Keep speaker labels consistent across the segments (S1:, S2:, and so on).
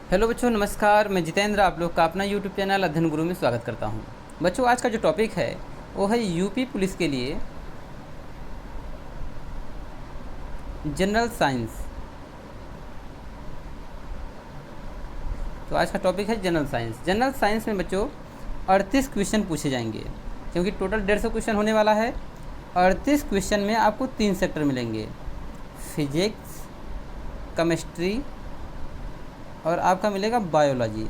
S1: Hello बच्चों, नमस्कार। मैं जितेंद्र आप लोग का अपना यूट्यूब चैनल अध्ययन गुरु में स्वागत करता हूं। बच्चों, आज का जो टॉपिक है वो है यूपी पुलिस के लिए जनरल साइंस। तो आज का टॉपिक है जनरल साइंस। जनरल साइंस में बच्चों 38 क्वेश्चन पूछे जाएंगे, क्योंकि टोटल 150 क्वेश्चन होने वाला है। 38 क्वेश्चन में आपको 3 सेक्टर मिलेंगे, फिजिक्स, केमिस्ट्री और आपका मिलेगा बायोलॉजी।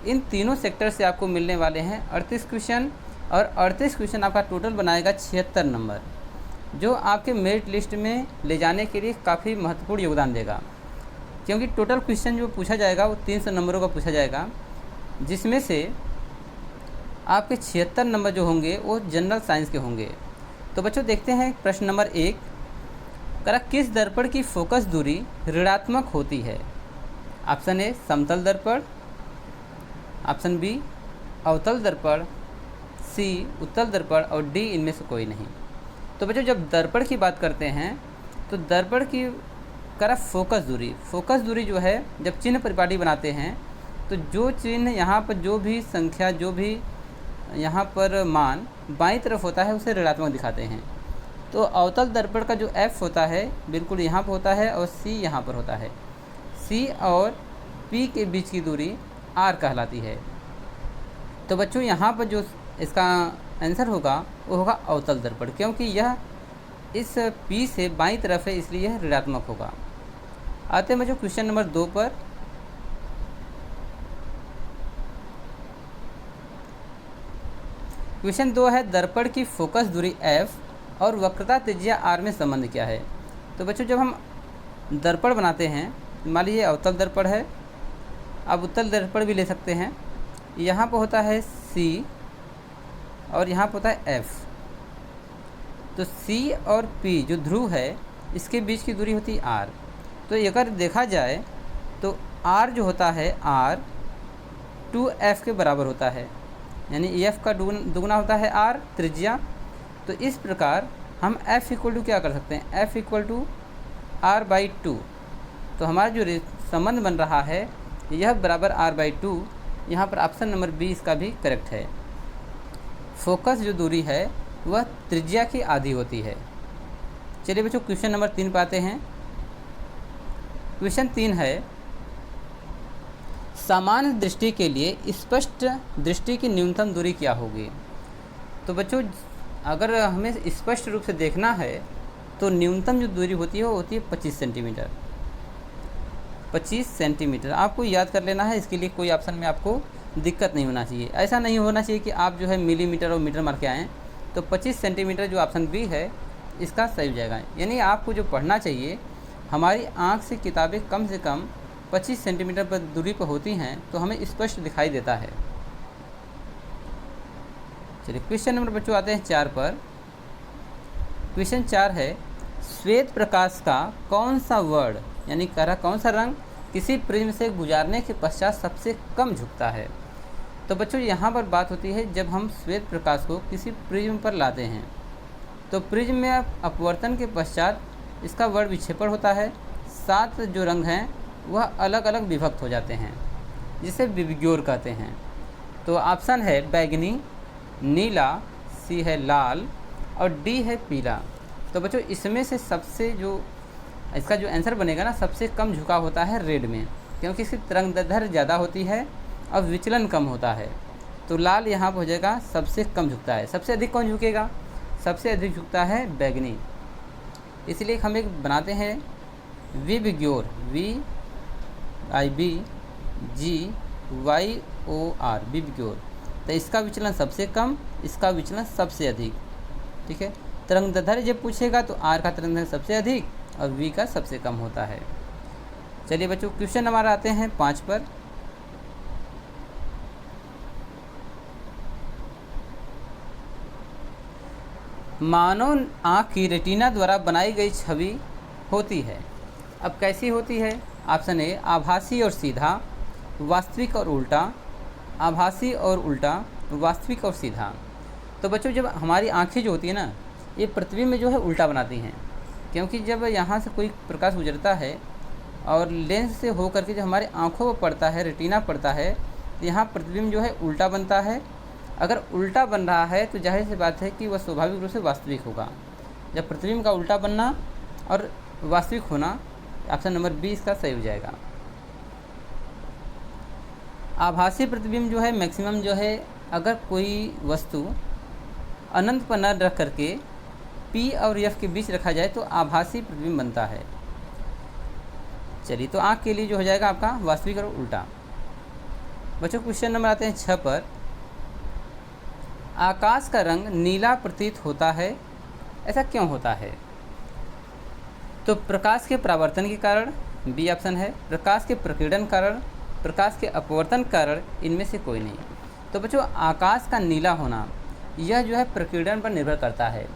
S1: इन तीनों सेक्टर से आपको मिलने वाले हैं 38 क्वेश्चन, और 38 क्वेश्चन आपका टोटल बनाएगा 76 नंबर, जो आपके मेरिट लिस्ट में ले जाने के लिए काफ़ी महत्वपूर्ण योगदान देगा। क्योंकि टोटल क्वेश्चन जो पूछा जाएगा वो 300 नंबरों का पूछा जाएगा, जिसमें से आपके 76 नंबर जो होंगे वो जनरल साइंस के होंगे। तो बच्चों देखते हैं प्रश्न नंबर 1, किस दर्पण की फोकस दूरी ऋणात्मक होती है? ऑप्शन ए समतल दर्पण, ऑप्शन बी अवतल दर्पण, सी उत्तल दर्पण और डी इनमें से कोई नहीं। तो बच्चों जब दर्पण की बात करते हैं तो दर्पण की फोकस दूरी जो है, जब चिन्ह परिपाटी बनाते हैं तो जो चिन्ह यहाँ पर जो भी संख्या जो भी यहाँ पर मान बाईं तरफ होता है उसे ऋणात्मक दिखाते हैं। तो अवतल दर्पण का जो एफ होता है बिल्कुल यहाँ पर होता है और सी यहाँ पर होता है। सी और पी के बीच की दूरी आर कहलाती है। तो बच्चों यहाँ पर जो इसका आंसर होगा वो होगा अवतल दर्पण, क्योंकि यह इस पी से बाईं तरफ है, इसलिए यह ऋणात्मक होगा। आते हैं बच्चों क्वेश्चन नंबर 2 पर। क्वेश्चन 2 है, दर्पण की फोकस दूरी एफ और वक्रता त्रिज्या आर में संबंध क्या है? तो बच्चों जब हम दर्पण बनाते हैं, मान लीजिए अवतल दर्पण है, आप उत्तल दर्पण भी ले सकते हैं। यहाँ पर होता है सी और यहाँ पर होता है एफ। तो सी और पी जो ध्रुव है इसके बीच की दूरी होती है आर। तो अगर देखा जाए तो आर जो होता है आर 2f के बराबर होता है, यानी एफ का दुगुना होता है आर त्रिज्या। तो इस प्रकार हम f इक्वल टू क्या कर सकते हैं, f इक्वल टू r/2। तो हमारा जो संबंध बन रहा है यह बराबर r/2। यहाँ पर ऑप्शन नंबर बी इसका भी करेक्ट है। फोकस जो दूरी है वह त्रिज्या की आधी होती है। चलिए बच्चों क्वेश्चन नंबर 3 पे आते हैं। क्वेश्चन 3 है, सामान्य दृष्टि के लिए स्पष्ट दृष्टि की न्यूनतम दूरी क्या होगी? तो बच्चों अगर हमें स्पष्ट रूप से देखना है तो न्यूनतम जो दूरी होती है वो होती है 25 सेंटीमीटर। 25 सेंटीमीटर आपको याद कर लेना है, इसके लिए कोई ऑप्शन में आपको दिक्कत नहीं होना चाहिए। ऐसा नहीं होना चाहिए कि आप जो है मिलीमीटर और मीटर मार के आएँ। तो 25 सेंटीमीटर जो ऑप्शन बी है इसका सही हो जाएगा। यानी आपको जो पढ़ना चाहिए, हमारी आँख से किताबें कम से कम 25 सेंटीमीटर पर दूरी पर होती हैं तो हमें स्पष्ट दिखाई देता है। चलिए क्वेश्चन नंबर बच्चों आते हैं 4 पर। क्वेश्चन 4 है, श्वेत प्रकाश का कौन सा वर्ण यानी कौन सा रंग किसी प्रिज्म से गुजारने के पश्चात सबसे कम झुकता है? तो बच्चों यहाँ पर बात होती है जब हम श्वेत प्रकाश को किसी प्रिज्म पर लाते हैं तो प्रिज्म में अपवर्तन के पश्चात इसका वर्ण विक्षेपण होता है। 7 जो रंग हैं वह अलग अलग विभक्त हो जाते हैं, जिसे विबग्योर कहते हैं। तो ऑप्शन है बैगनी, नीला, सी है लाल और डी है पीला। तो बच्चों इसमें से सबसे जो इसका जो आंसर बनेगा ना, सबसे कम झुकाव होता है रेड में, क्योंकि इसकी तरंगदैर्ध्य ज़्यादा होती है और विचलन कम होता है। तो लाल यहाँ पर हो जाएगा सबसे कम झुकता है। सबसे अधिक कौन झुकेगा? सबसे अधिक झुकता है बैगनी। इसलिए हम एक बनाते हैं विबग्योर, VIBGYOR विबग्योर। तो इसका विचलन सबसे कम, इसका विचलन सबसे अधिक। ठीक है, तरंगदैर्ध्य जब पूछेगा तो आर का तरंगदैर्ध्य सबसे अधिक और वी का सबसे कम होता है। चलिए बच्चों क्वेश्चन हमारा आते हैं 5 पर। मानव आँख की रेटिना द्वारा बनाई गई छवि होती है। अब कैसी होती है? ऑप्शन ए आभासी और सीधा, वास्तविक और उल्टा, आभासी और उल्टा, वास्तविक और सीधा। तो बच्चों जब हमारी आँखें जो होती है ना, ये प्रतिबिंब में जो है उल्टा बनाती हैं, क्योंकि जब यहाँ से कोई प्रकाश गुजरता है और लेंस से होकर के जो हमारे आँखों पर पड़ता है, रेटिना पड़ता है, तो यहाँ प्रतिबिंब जो है उल्टा बनता है। अगर उल्टा बन रहा है तो जाहिर सी बात है कि वह स्वाभाविक रूप से वास्तविक होगा। जब प्रतिबिंब का उल्टा बनना और वास्तविक होना, ऑप्शन नंबर बी इसका सही हो जाएगा। आभासी प्रतिबिंब जो है मैक्सिमम जो है, अगर कोई वस्तु अनंत पर न रख करके पी और एफ के बीच रखा जाए तो आभासी प्रतिबिंब बनता है। चलिए, तो आँख के लिए जो हो जाएगा आपका वास्तविक और उल्टा। बच्चों क्वेश्चन नंबर आते हैं 6 पर। आकाश का रंग नीला प्रतीत होता है, ऐसा क्यों होता है? तो प्रकाश के परावर्तन के कारण, बी ऑप्शन है। प्रकाश के प्रकीर्णन कारण, प्रकाश के अपवर्तन कारण, इनमें से कोई नहीं। तो बच्चों आकाश का नीला होना यह जो है प्रकीर्णन पर निर्भर करता है,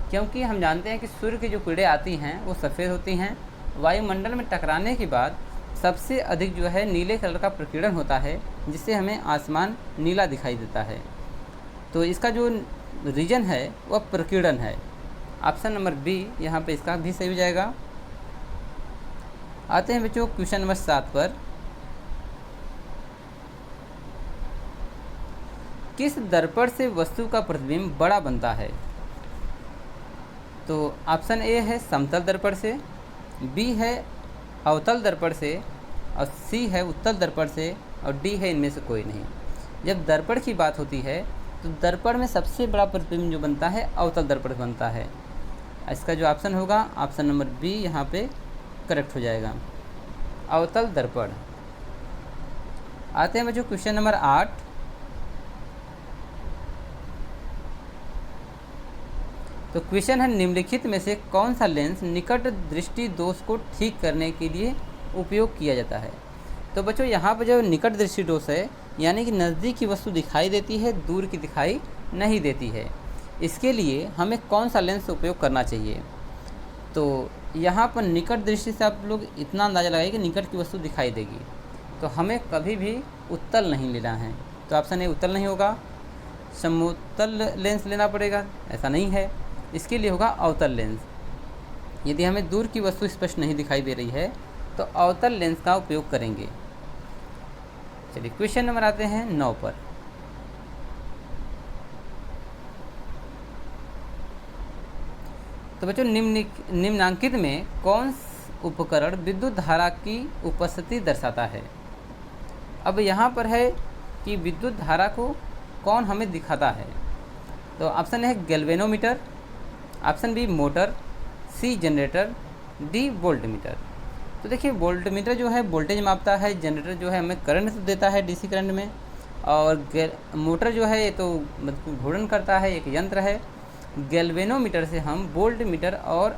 S1: क्योंकि हम जानते हैं कि सूर्य की जो किरणें आती हैं वो सफ़ेद होती हैं। वायुमंडल में टकराने के बाद सबसे अधिक जो है नीले कलर का प्रकीर्णन होता है, जिससे हमें आसमान नीला दिखाई देता है। तो इसका जो रीजन है वह प्रकीर्णन है। ऑप्शन नंबर बी यहाँ पे इसका भी सही हो जाएगा। आते हैं बच्चों क्वेश्चन नंबर 7 पर। किस दर्पण से वस्तु का प्रतिबिंब बड़ा बनता है? तो ऑप्शन ए है समतल दर्पण से, बी है अवतल दर्पण से, और सी है उत्तल दर्पण से, और डी है इनमें से कोई नहीं। जब दर्पण की बात होती है तो दर्पण में सबसे बड़ा प्रतिबिंब जो बनता है अवतल दर्पण बनता है। इसका जो ऑप्शन होगा ऑप्शन नंबर बी यहाँ पे करेक्ट हो जाएगा, अवतल दर्पण। आते हैं बच्चों क्वेश्चन नंबर 8। तो क्वेश्चन है निम्नलिखित में से कौन सा लेंस निकट दृष्टि दोष को ठीक करने के लिए उपयोग किया जाता है? तो बच्चों यहाँ पर जो निकट दृष्टि दोष है, यानी कि नज़दीक की वस्तु दिखाई देती है, दूर की दिखाई नहीं देती है, इसके लिए हमें कौन सा लेंस उपयोग करना चाहिए? तो यहाँ पर निकट दृष्टि से आप लोग इतना अंदाज़ा लगाइए कि निकट की वस्तु दिखाई देगी, तो हमें कभी भी उत्तल नहीं लेना है। तो ऑप्शन ए उत्तल नहीं होगा, समतल लेंस लेना पड़ेगा, ऐसा नहीं है। इसके लिए होगा अवतल लेंस। यदि हमें दूर की वस्तु स्पष्ट नहीं दिखाई दे रही है तो अवतल लेंस का उपयोग करेंगे। चलिए क्वेश्चन नंबर आते हैं 9 पर। तो बच्चों निम्नांकित में कौन उपकरण विद्युत धारा की उपस्थिति दर्शाता है? अब यहाँ पर है कि विद्युत धारा को कौन हमें दिखाता है। तो ऑप्शन है galvanometer, option B motor, C generator, D voltmeter. तो देखिए वोल्टमीटर जो है वोल्टेज मापता है, जनरेटर जो है हमें करंट देता है डीसी करंट में, और मोटर जो है ये तो मतलब घूर्णन करता है, एक यंत्र है। गैल्वेनोमीटर से हम वोल्ट मीटर और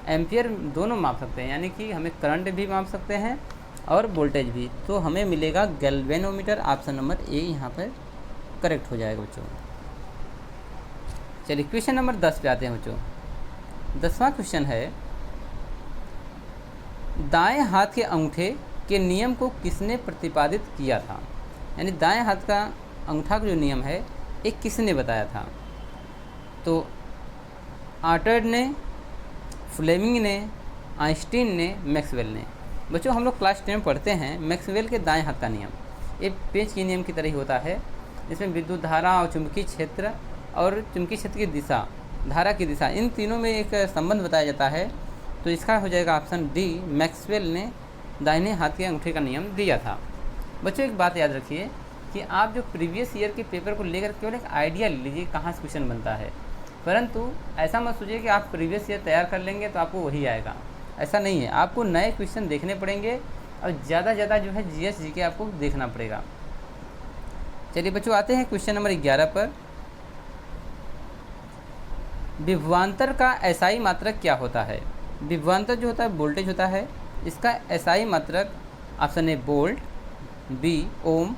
S1: एम्पियर दोनों माप सकते हैं, यानी कि हमें करंट भी माप सकते हैं और वोल्टेज भी। तो हमें मिलेगा गैल्वेनोमीटर, ऑप्शन नंबर ए यहाँ पर करेक्ट हो जाएगा बच्चों। चलिए क्वेश्चन नंबर 10 पे आते हैं बच्चों। 10वां क्वेश्चन है, दाएं हाथ के अंगूठे के नियम को किसने प्रतिपादित किया था? यानी दाएं हाथ का अंगूठा का जो नियम है एक किसने बताया था? तो आर्टर्ड ने, फ्लेमिंग ने, आइंस्टीन ने, मैक्सवेल ने। बच्चों हम लोग क्लास 10 में पढ़ते हैं मैक्सवेल के दाएं हाथ का नियम। ये पेज के नियम की तरह ही होता है, जिसमें विद्युत धारा और चुंबकीय क्षेत्र और चुंबकीय क्षेत्र की दिशा, धारा की दिशा, इन तीनों में एक संबंध बताया जाता है। तो इसका हो जाएगा ऑप्शन डी, मैक्सवेल ने दाहिने हाथ के अंगूठे का नियम दिया था। बच्चों एक बात याद रखिए कि आप जो प्रीवियस ईयर के पेपर को लेकर केवल एक आइडिया ले लीजिए कहाँ से क्वेश्चन बनता है, परंतु ऐसा मत सोचिए कि आप प्रीवियस ईयर तैयार कर लेंगे तो आपको वही आएगा। ऐसा नहीं है, आपको नए क्वेश्चन देखने पड़ेंगे और ज़्यादा ज़्यादा जो है जीएस जीके आपको देखना पड़ेगा। चलिए बच्चों आते हैं क्वेश्चन नंबर 11 पर। विभवांतर का एसआई मात्रक क्या होता है? विभवांतर जो होता है वोल्टेज होता है, इसका एसआई मात्रक option A volt, B ohm,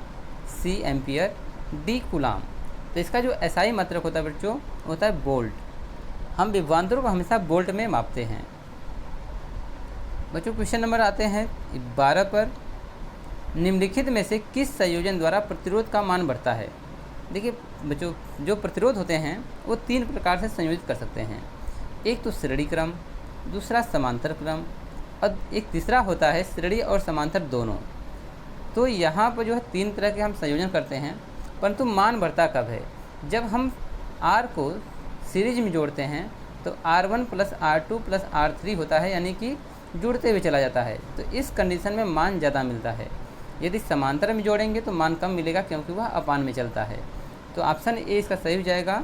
S1: C ampere, D coulomb. तो इसका जो एसआई मात्रक होता है बच्चों होता है वोल्ट। हम विभवांतरों को हमेशा वोल्ट में मापते हैं। बच्चों क्वेश्चन नंबर आते हैं 12 पर। निम्नलिखित में से किस संयोजन द्वारा प्रतिरोध का मान बढ़ता है? देखिए बच्चों जो प्रतिरोध होते हैं वो 3 प्रकार से संयोजित कर सकते हैं। एक तो श्रेणी क्रम, दूसरा समांतर क्रम, और एक तीसरा होता है श्रेणी और समांतर दोनों। तो यहाँ पर जो है 3 तरह के हम संयोजन करते हैं, परंतु मान बढ़ता कब है? जब हम R को सीरीज में जोड़ते हैं तो R1 + R2 + R3 होता है, यानी कि जुड़ते हुए चला जाता है। तो इस कंडीशन में मान ज़्यादा मिलता है। यदि समांतर में जोड़ेंगे तो मान कम मिलेगा, क्योंकि वह अपान में चलता है। तो ऑप्शन ए इसका सही हो जाएगा,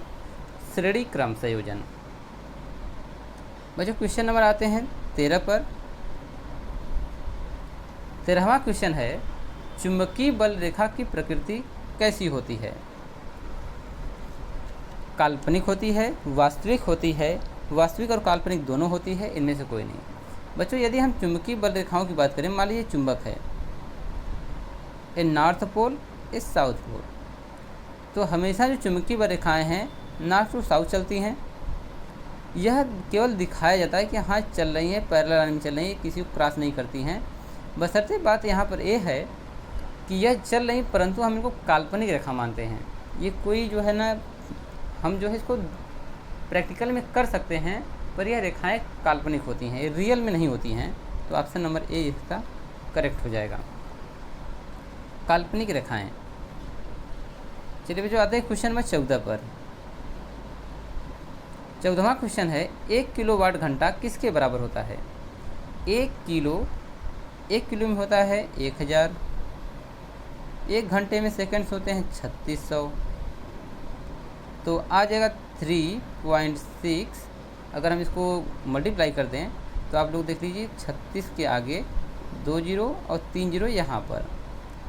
S1: श्रेणी क्रम संयोजन। बच्चों क्वेश्चन नंबर आते हैं 13 पर। 13वां क्वेश्चन है, चुंबकीय बल रेखा की प्रकृति कैसी होती है? काल्पनिक होती है, वास्तविक होती है, वास्तविक और काल्पनिक दोनों होती है, इनमें से कोई नहीं। बच्चों यदि हम चुंबकीय बल रेखाओं की बात करें, मान लीजिए चुंबक है, ए नॉर्थ पोल, ए साउथ पोल, तो हमेशा जो चुंबकीय बल रेखाएँ हैं नॉर्थ टू साउथ चलती हैं। यह केवल दिखाया जाता है कि हाँ चल रही हैं, पैरेलल लाइन में चल रही हैं, किसी को क्रॉस नहीं करती हैं। बशर्ते बात यहाँ पर ये है कि यह चल रही, परंतु हम इनको काल्पनिक रेखा मानते हैं। ये कोई जो है ना, हम जो है इसको प्रैक्टिकल में कर सकते हैं, पर यह रेखाएं काल्पनिक होती हैं, ये रियल में नहीं होती हैं। तो ऑप्शन नंबर ए इसका करेक्ट हो जाएगा, काल्पनिक रेखाएं। चलिए बच्चों आते हैं क्वेश्चन नंबर 14 पर। 14वां क्वेश्चन है, 1 किलोवाट घंटा किसके बराबर होता है? 1 किलो में होता है 1000, 1 घंटे में सेकंड्स होते हैं 3600, तो आ जाएगा 3.6। अगर हम इसको मल्टीप्लाई कर दें तो आप लोग देख लीजिए, 36 के आगे 2 जीरो और 3 जीरो यहाँ पर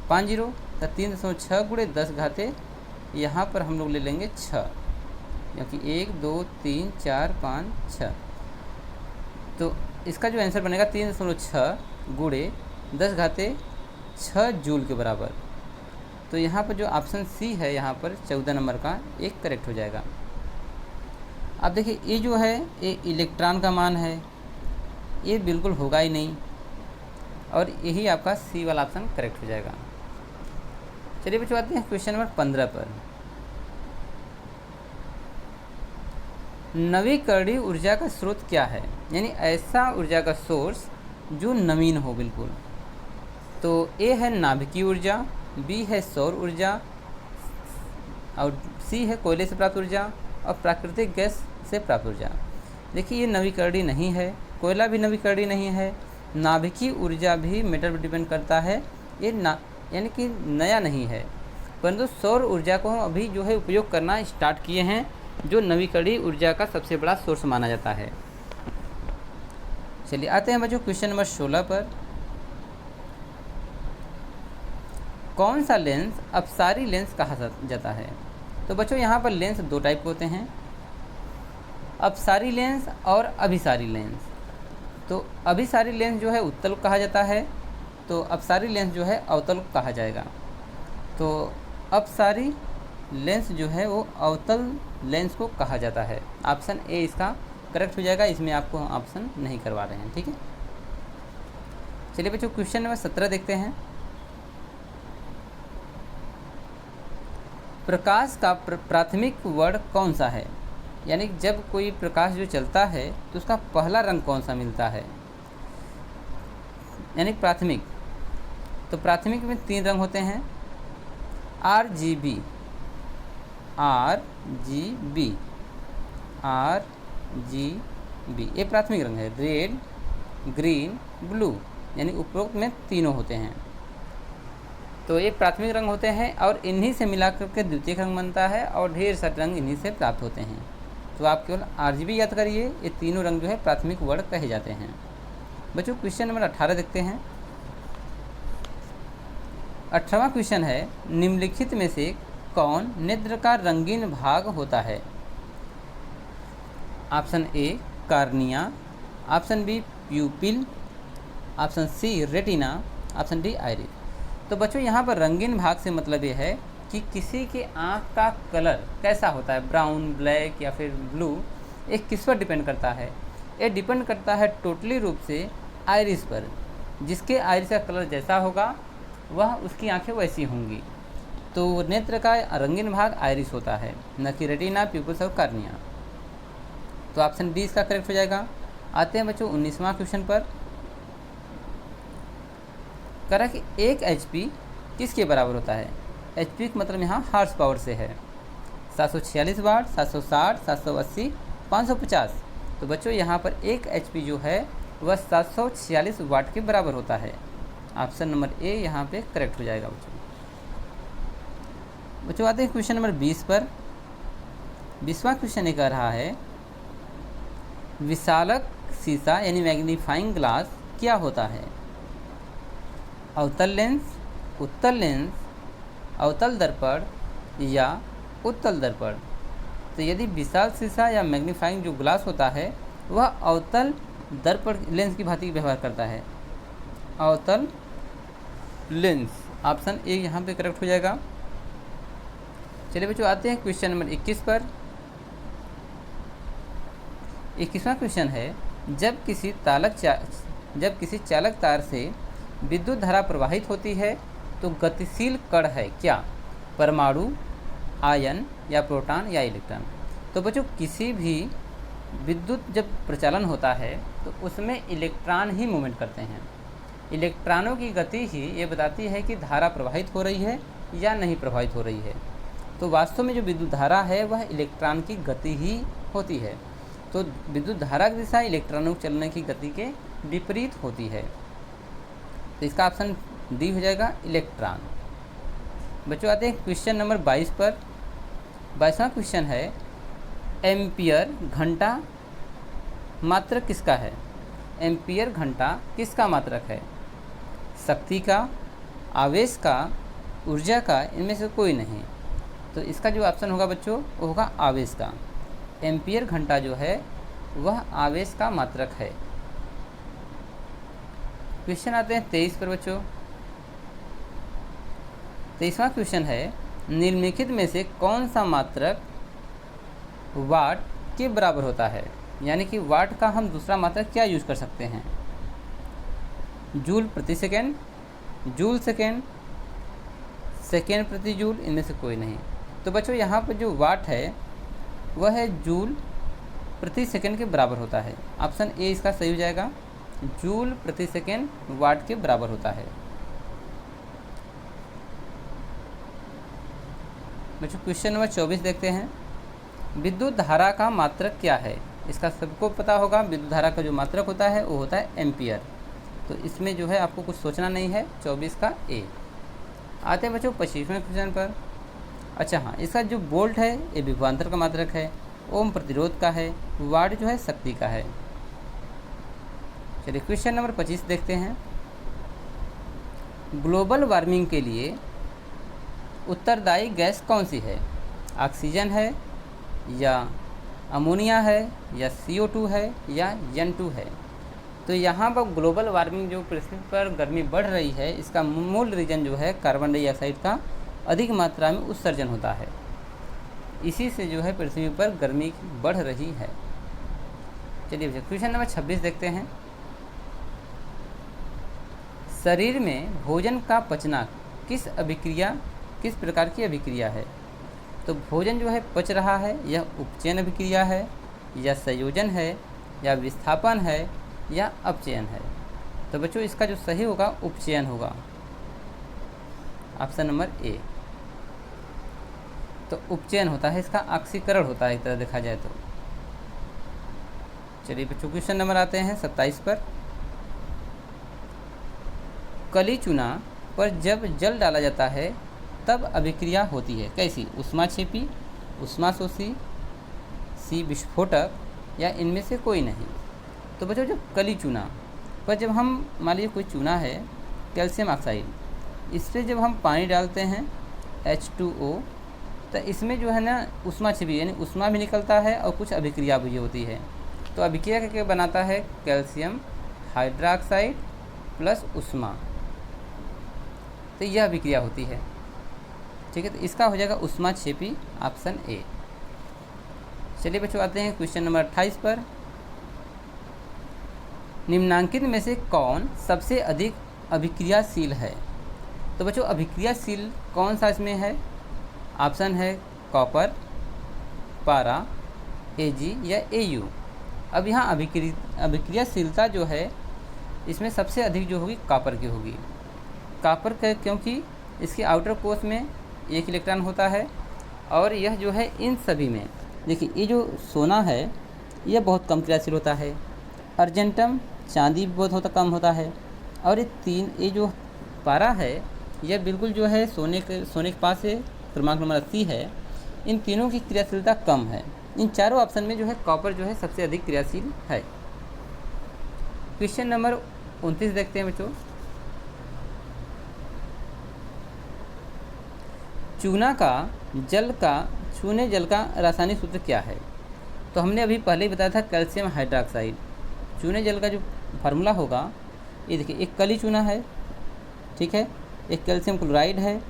S1: 5 जीरो, तो 3.6 गुणे 10 घाते यहाँ पर हम लोग ले लेंगे 6, क्योंकि 1 2 3 4 5 6। तो इसका जो आंसर बनेगा 3.6 गुणे 10 घाते 6 जूल के बराबर। तो यहाँ पर जो ऑप्शन सी है, यहाँ पर 14 नंबर का एक करेक्ट हो जाएगा। अब देखिए ये जो है ये इलेक्ट्रॉन का मान है, ये बिल्कुल होगा ही नहीं, और यही आपका सी वाला ऑप्शन करेक्ट हो जाएगा। चलिए बच्चों आते हैं क्वेश्चन नंबर 15 पर। नवीकरणीय ऊर्जा का स्रोत क्या है? यानी ऐसा ऊर्जा का सोर्स जो नवीन हो बिल्कुल। तो ए है नाभिकीय ऊर्जा, बी है सौर ऊर्जा, और सी है कोयले से प्राप्त ऊर्जा, और प्राकृतिक गैस से प्राप्त ऊर्जा। देखिए ये नवीकरणीय नहीं है, कोयला भी नवीकरणीय नहीं है, नाभिकीय ऊर्जा भी मेटल पर डिपेंड करता है, ये यानी कि नया नहीं है। परंतु सौर ऊर्जा को हम अभी जो है उपयोग करना स्टार्ट किए हैं, जो नवीकरणीय ऊर्जा का सबसे बड़ा सोर्स माना जाता है। चलिए आते हैं बच्चों क्वेश्चन नंबर 16 पर। कौन सा लेंस अपसारी लेंस कहा जाता है? तो बच्चों यहाँ पर लेंस 2 टाइप के होते हैं, अपसारी लेंस और अभिसारी लेंस। तो अभिसारी लेंस जो है उत्तल को कहा जाता है, तो अपसारी लेंस जो है अवतल को कहा जाएगा। तो अपसारी लेंस जो है वो अवतल लेंस को कहा जाता है। ऑप्शन ए इसका करेक्ट हो जाएगा, इसमें आपको हम ऑप्शन नहीं करवा रहे हैं, ठीक है। चलिए बच्चों क्वेश्चन नंबर 17 देखते हैं। प्रकाश का प्राथमिक वर्ण कौन सा है? यानी जब कोई प्रकाश जो चलता है तो उसका पहला रंग कौन सा मिलता है? यानी प्राथमिक, तो प्राथमिक में 3 रंग होते हैं, RGB, ये प्राथमिक रंग है, रेड, ग्रीन, ब्लू, यानी उपरोक्त में तीनों होते हैं। तो ये प्राथमिक रंग होते हैं, और इन्हीं से मिलाकर के द्वितीयक रंग बनता है, और ढेर सारे रंग इन्हीं से प्राप्त होते हैं। तो आप केवल RGB याद करिए, ये तीनों रंग जो है प्राथमिक वर्ण कहे जाते हैं। बच्चों क्वेश्चन नंबर 18 देखते हैं। 18वां क्वेश्चन है, निम्नलिखित में से कौन नेत्र का रंगीन भाग होता है? Option A cornea, option B pupil, option C retina, option D iris. तो बच्चों यहाँ पर रंगीन भाग से मतलब ये है कि किसी के आँख का कलर कैसा होता है, ब्राउन, ब्लैक या फिर ब्लू, एक किस पर डिपेंड करता है? ये डिपेंड करता है टोटली रूप से आइरिस पर। जिसके आइरिस का कलर जैसा होगा वह उसकी आंखें वैसी होंगी। तो नेत्र का रंगीन भाग आइरिस होता है, न कि रेटिना, प्यूपिल्स और कार्निया। तो ऑप्शन डी इसका करेक्ट हो जाएगा। आते हैं बच्चों 19वां क्वेश्चन पर। कह रहा कि 1 HP किसके बराबर होता है। HP का मतलब यहाँ हार्स पावर से है। 746 वाट, 760, 780, 550। तो बच्चों यहाँ पर 1 HP जो है वह 746 वाट के बराबर होता है। ऑप्शन नंबर ए यहाँ पे करेक्ट हो जाएगा बच्चों। आते हैं क्वेश्चन नंबर 20 पर। 20वां क्वेश्चन ये कह रहा है विशालक शीशा यानी मैग्नीफाइंग ग्लास क्या होता है। अवतल लेंस, उत्तल लेंस, अवतल दर्पण या उत्तल दर्पण। तो यदि विशाल शीशा या मैग्नीफाइंग जो ग्लास होता है वह अवतल दर्पण लेंस की भांति व्यवहार करता है। अवतल लेंस, ऑप्शन ए यहाँ पे करेक्ट हो जाएगा। चलिए बच्चों आते हैं क्वेश्चन नंबर 21 पर। 21वां क्वेश्चन है जब किसी चालक तार से विद्युत धारा प्रवाहित होती है तो गतिशील कण है क्या। परमाणु, आयन या प्रोटॉन या इलेक्ट्रॉन। तो बच्चों किसी भी विद्युत जब प्रचालन होता है तो उसमें इलेक्ट्रॉन ही मूवमेंट करते हैं। इलेक्ट्रॉनों की गति ही ये बताती है कि धारा प्रवाहित हो रही है या नहीं प्रवाहित हो रही है। तो वास्तव में जो विद्युत धारा है वह इलेक्ट्रॉन की गति ही होती है। तो विद्युत धारा की दिशा इलेक्ट्रॉनों के चलने की गति के विपरीत होती है। तो इसका ऑप्शन डी हो जाएगा इलेक्ट्रॉन। बच्चों आते हैं क्वेश्चन नंबर 22 पर। 22वां क्वेश्चन है एम्पियर घंटा मात्रक किसका है। एम्पियर घंटा किसका मात्रक है। शक्ति का, आवेश का, ऊर्जा का, इनमें से कोई नहीं। तो इसका जो ऑप्शन होगा बच्चों वो होगा आवेश का। एम्पियर घंटा जो है वह आवेश का मात्रक है। क्वेश्चन आते हैं 23 पर बच्चों। 23वां क्वेश्चन है निम्नलिखित में से कौन सा मात्रक वाट के बराबर होता है। यानी कि वाट का हम दूसरा मात्रक क्या यूज कर सकते हैं। जूल प्रति सेकेंड, जूल सेकेंड, सेकेंड प्रति जूल, इनमें से कोई नहीं। तो बच्चों यहाँ पर जो वाट है वह है जूल प्रति सेकेंड के बराबर होता है। ऑप्शन ए इसका सही हो जाएगा। जूल प्रति सेकेंड वाट के बराबर होता है। बच्चों क्वेश्चन नंबर 24 देखते हैं। विद्युत धारा का मात्रक क्या है। इसका सबको पता होगा, विद्युत धारा का जो मात्रक होता है वो होता है एम्पियर। तो इसमें जो है आपको कुछ सोचना नहीं है। 24 का ए। आते हैं बच्चों 25वें क्वेश्चन पर। अच्छा हाँ, इसका जो वोल्ट है ये विभवांतर का मात्रक है, ओम प्रतिरोध का है, वाट जो है शक्ति का है। चलिए क्वेश्चन नंबर 25 देखते हैं। ग्लोबल वार्मिंग के लिए उत्तरदायी गैस कौन सी है। ऑक्सीजन है या अमोनिया है या CO2 है या N2 है। तो यहाँ पर ग्लोबल वार्मिंग जो पृथ्वी पर गर्मी बढ़ रही है इसका मूल रीज़न जो है कार्बन डाइऑक्साइड का अधिक मात्रा में उत्सर्जन होता है। इसी से जो है पृथ्वी पर गर्मी बढ़ रही है। चलिए क्वेश्चन नंबर 26 देखते हैं। शरीर में भोजन का पचना किस प्रकार की अभिक्रिया है। तो भोजन जो है पच रहा है यह उपचयन अभिक्रिया है या संयोजन है या विस्थापन है या अपचयन है। तो बच्चों इसका जो सही होगा उपचयन होगा। Option number A. तो उपचयन होता है, इसका ऑक्सीकरण होता है एक तरह देखा जाए तो। चलिए बच्चों क्वेश्चन नंबर आते हैं 27 पर। कली चूना पर जब जल डाला जाता है तब अभिक्रिया होती है कैसी। ऊष्माक्षेपी, ऊष्माशोषी, सी विस्फोटक या इनमें से कोई नहीं। तो बच्चों जब कली चूना पर जब हम मान लीजिए कोई चूना है कैल्शियम ऑक्साइड, इस पर जब हम पानी डालते हैं H2O तो इसमें जो है ना ऊष्माक्षेपी यानी ऊष्मा भी निकलता है और कुछ अभिक्रिया भी होती है। तो अभिक्रिया करके बनाता है कैल्शियम हाइड्रोक्साइड प्लस ऊष्मा। तो यह अभिक्रिया होती है। ठीक है, तो इसका हो जाएगा ऊष्माक्षेपी, ऑप्शन ए। चलिए बच्चों आते हैं क्वेश्चन नंबर 28 पर। निम्नांकित में से कौन सबसे अधिक अभिक्रियाशील है। तो बच्चों अभिक्रियाशील कौन सा इसमें है। ऑप्शन है कॉपर, पारा, Ag या Au। अब यहाँ अभिक्रियाशीलता जो है इसमें सबसे अधिक जो होगी कॉपर की होगी। कॉपर का, क्योंकि इसके आउटर कोर्स में एक इलेक्ट्रॉन होता है, और यह जो है इन सभी में, देखिए ये जो सोना है यह बहुत कम क्रियाशील होता है, अर्जेंटम चांदी बहुत कम होता है, और ये जो पारा है यह बिल्कुल जो है सोने के पास है, क्रमांक नंबर 80 है। इन तीनों की क्रियाशीलता कम है। इन चारों ऑप्शन में जो है कॉपर जो है सबसे अधिक क्रियाशील है। क्वेश्चन नंबर 29 देखते हैं बच्चों। चूने जल का रासायनिक सूत्र क्या है? तो हमने अभी पहले ही बताया था कैल्शियम हाइड्रोक्साइड। चूने जल का जो फार्मूला होगा, ये देखिए, एक कली चूना है, ठीक है, एक कैल्शियम क्लोराइड है,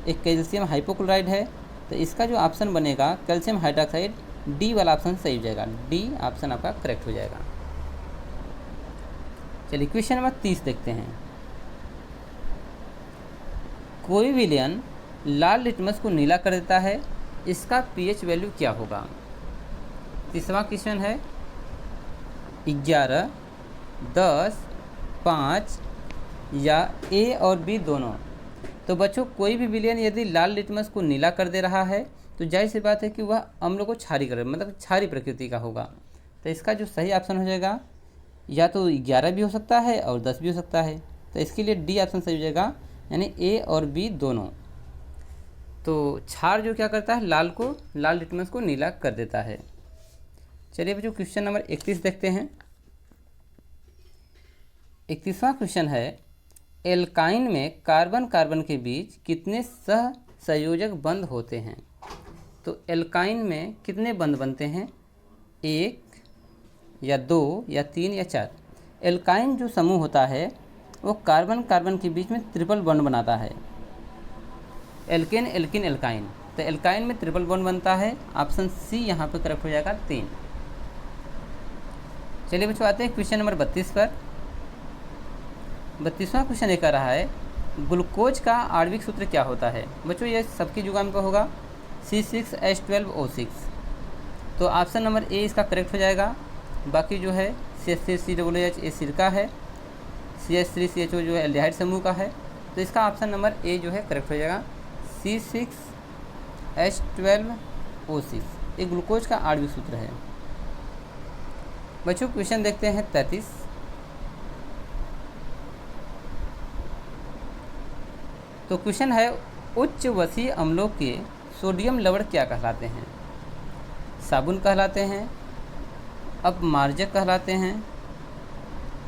S1: एक कैल्शियम हाइपोक्लोराइड है, तो इसका जो ऑप्शन बनेगा कैल्शियम हाइड्रोक्साइड, डी वाला ऑप्शन सही हो जाएगा। डी ऑप्शन आपका करेक्ट हो जाएगा। चलिए क्वेश्चन नंबर 30 देखते हैं। कोई विलयन लाल लिटमस को नीला कर देता है, इसका पीएच वैल्यू क्या होगा? तीसरा क्वेश्चन है 11, 10, 5 या ए और बी दोनों। तो बच्चों कोई भी विलयन यदि लाल लिटमस को नीला कर दे रहा है तो जाहिर सी बात है कि वह अम्ल को क्षारी कर, मतलब क्षारी प्रकृति का होगा। तो इसका जो सही ऑप्शन हो जाएगा या तो 11 भी हो सकता है और 10 भी हो सकता है। तो इसके लिए डी ऑप्शन सही हो जाएगा, यानी ए और बी दोनों। तो क्षार जो क्या करता है, लाल लिटमस को नीला कर देता है। चलिए बच्चों क्वेश्चन नंबर 31 देखते हैं। 31वां क्वेश्चन है, एल्काइन में कार्बन कार्बन के बीच कितने सहसंयोजक बंध होते हैं? तो एल्काइन में कितने बंध बनते हैं? 1 या 2 या 3 या 4। एल्काइन जो समूह होता है वो कार्बन कार्बन के बीच में ट्रिपल बॉन्ड बनाता है। एल्केन एल्किन एल्काइन, तो एल्काइन में ट्रिपल बॉन्ड बनता है। ऑप्शन सी यहाँ पे करेक्ट हो जाएगा 3। चलिए बच्चों आते हैं क्वेश्चन नंबर 32 पर। 32वां क्वेश्चन ये कह रहा है, ग्लूकोज का आणविक सूत्र क्या होता है? बच्चों ये सबकी जुगान पर होगा, C6H12O6। तो ऑप्शन नंबर ए इसका करेक्ट हो जाएगा। बाकी जो है CH3COOH ये सिरका है, CH3CHO जो है एल्डिहाइड समूह का है। तो इसका ऑप्शन नंबर ए जो है करेक्ट हो जाएगा, C6H12O6 ये ग्लूकोज का आणविक सूत्र है। बच्चों क्वेश्चन देखते हैं 33। तो क्वेश्चन है, उच्च वसीय अम्लों के सोडियम लवण क्या कहलाते हैं? साबुन कहलाते हैं, अपमार्जक कहलाते हैं,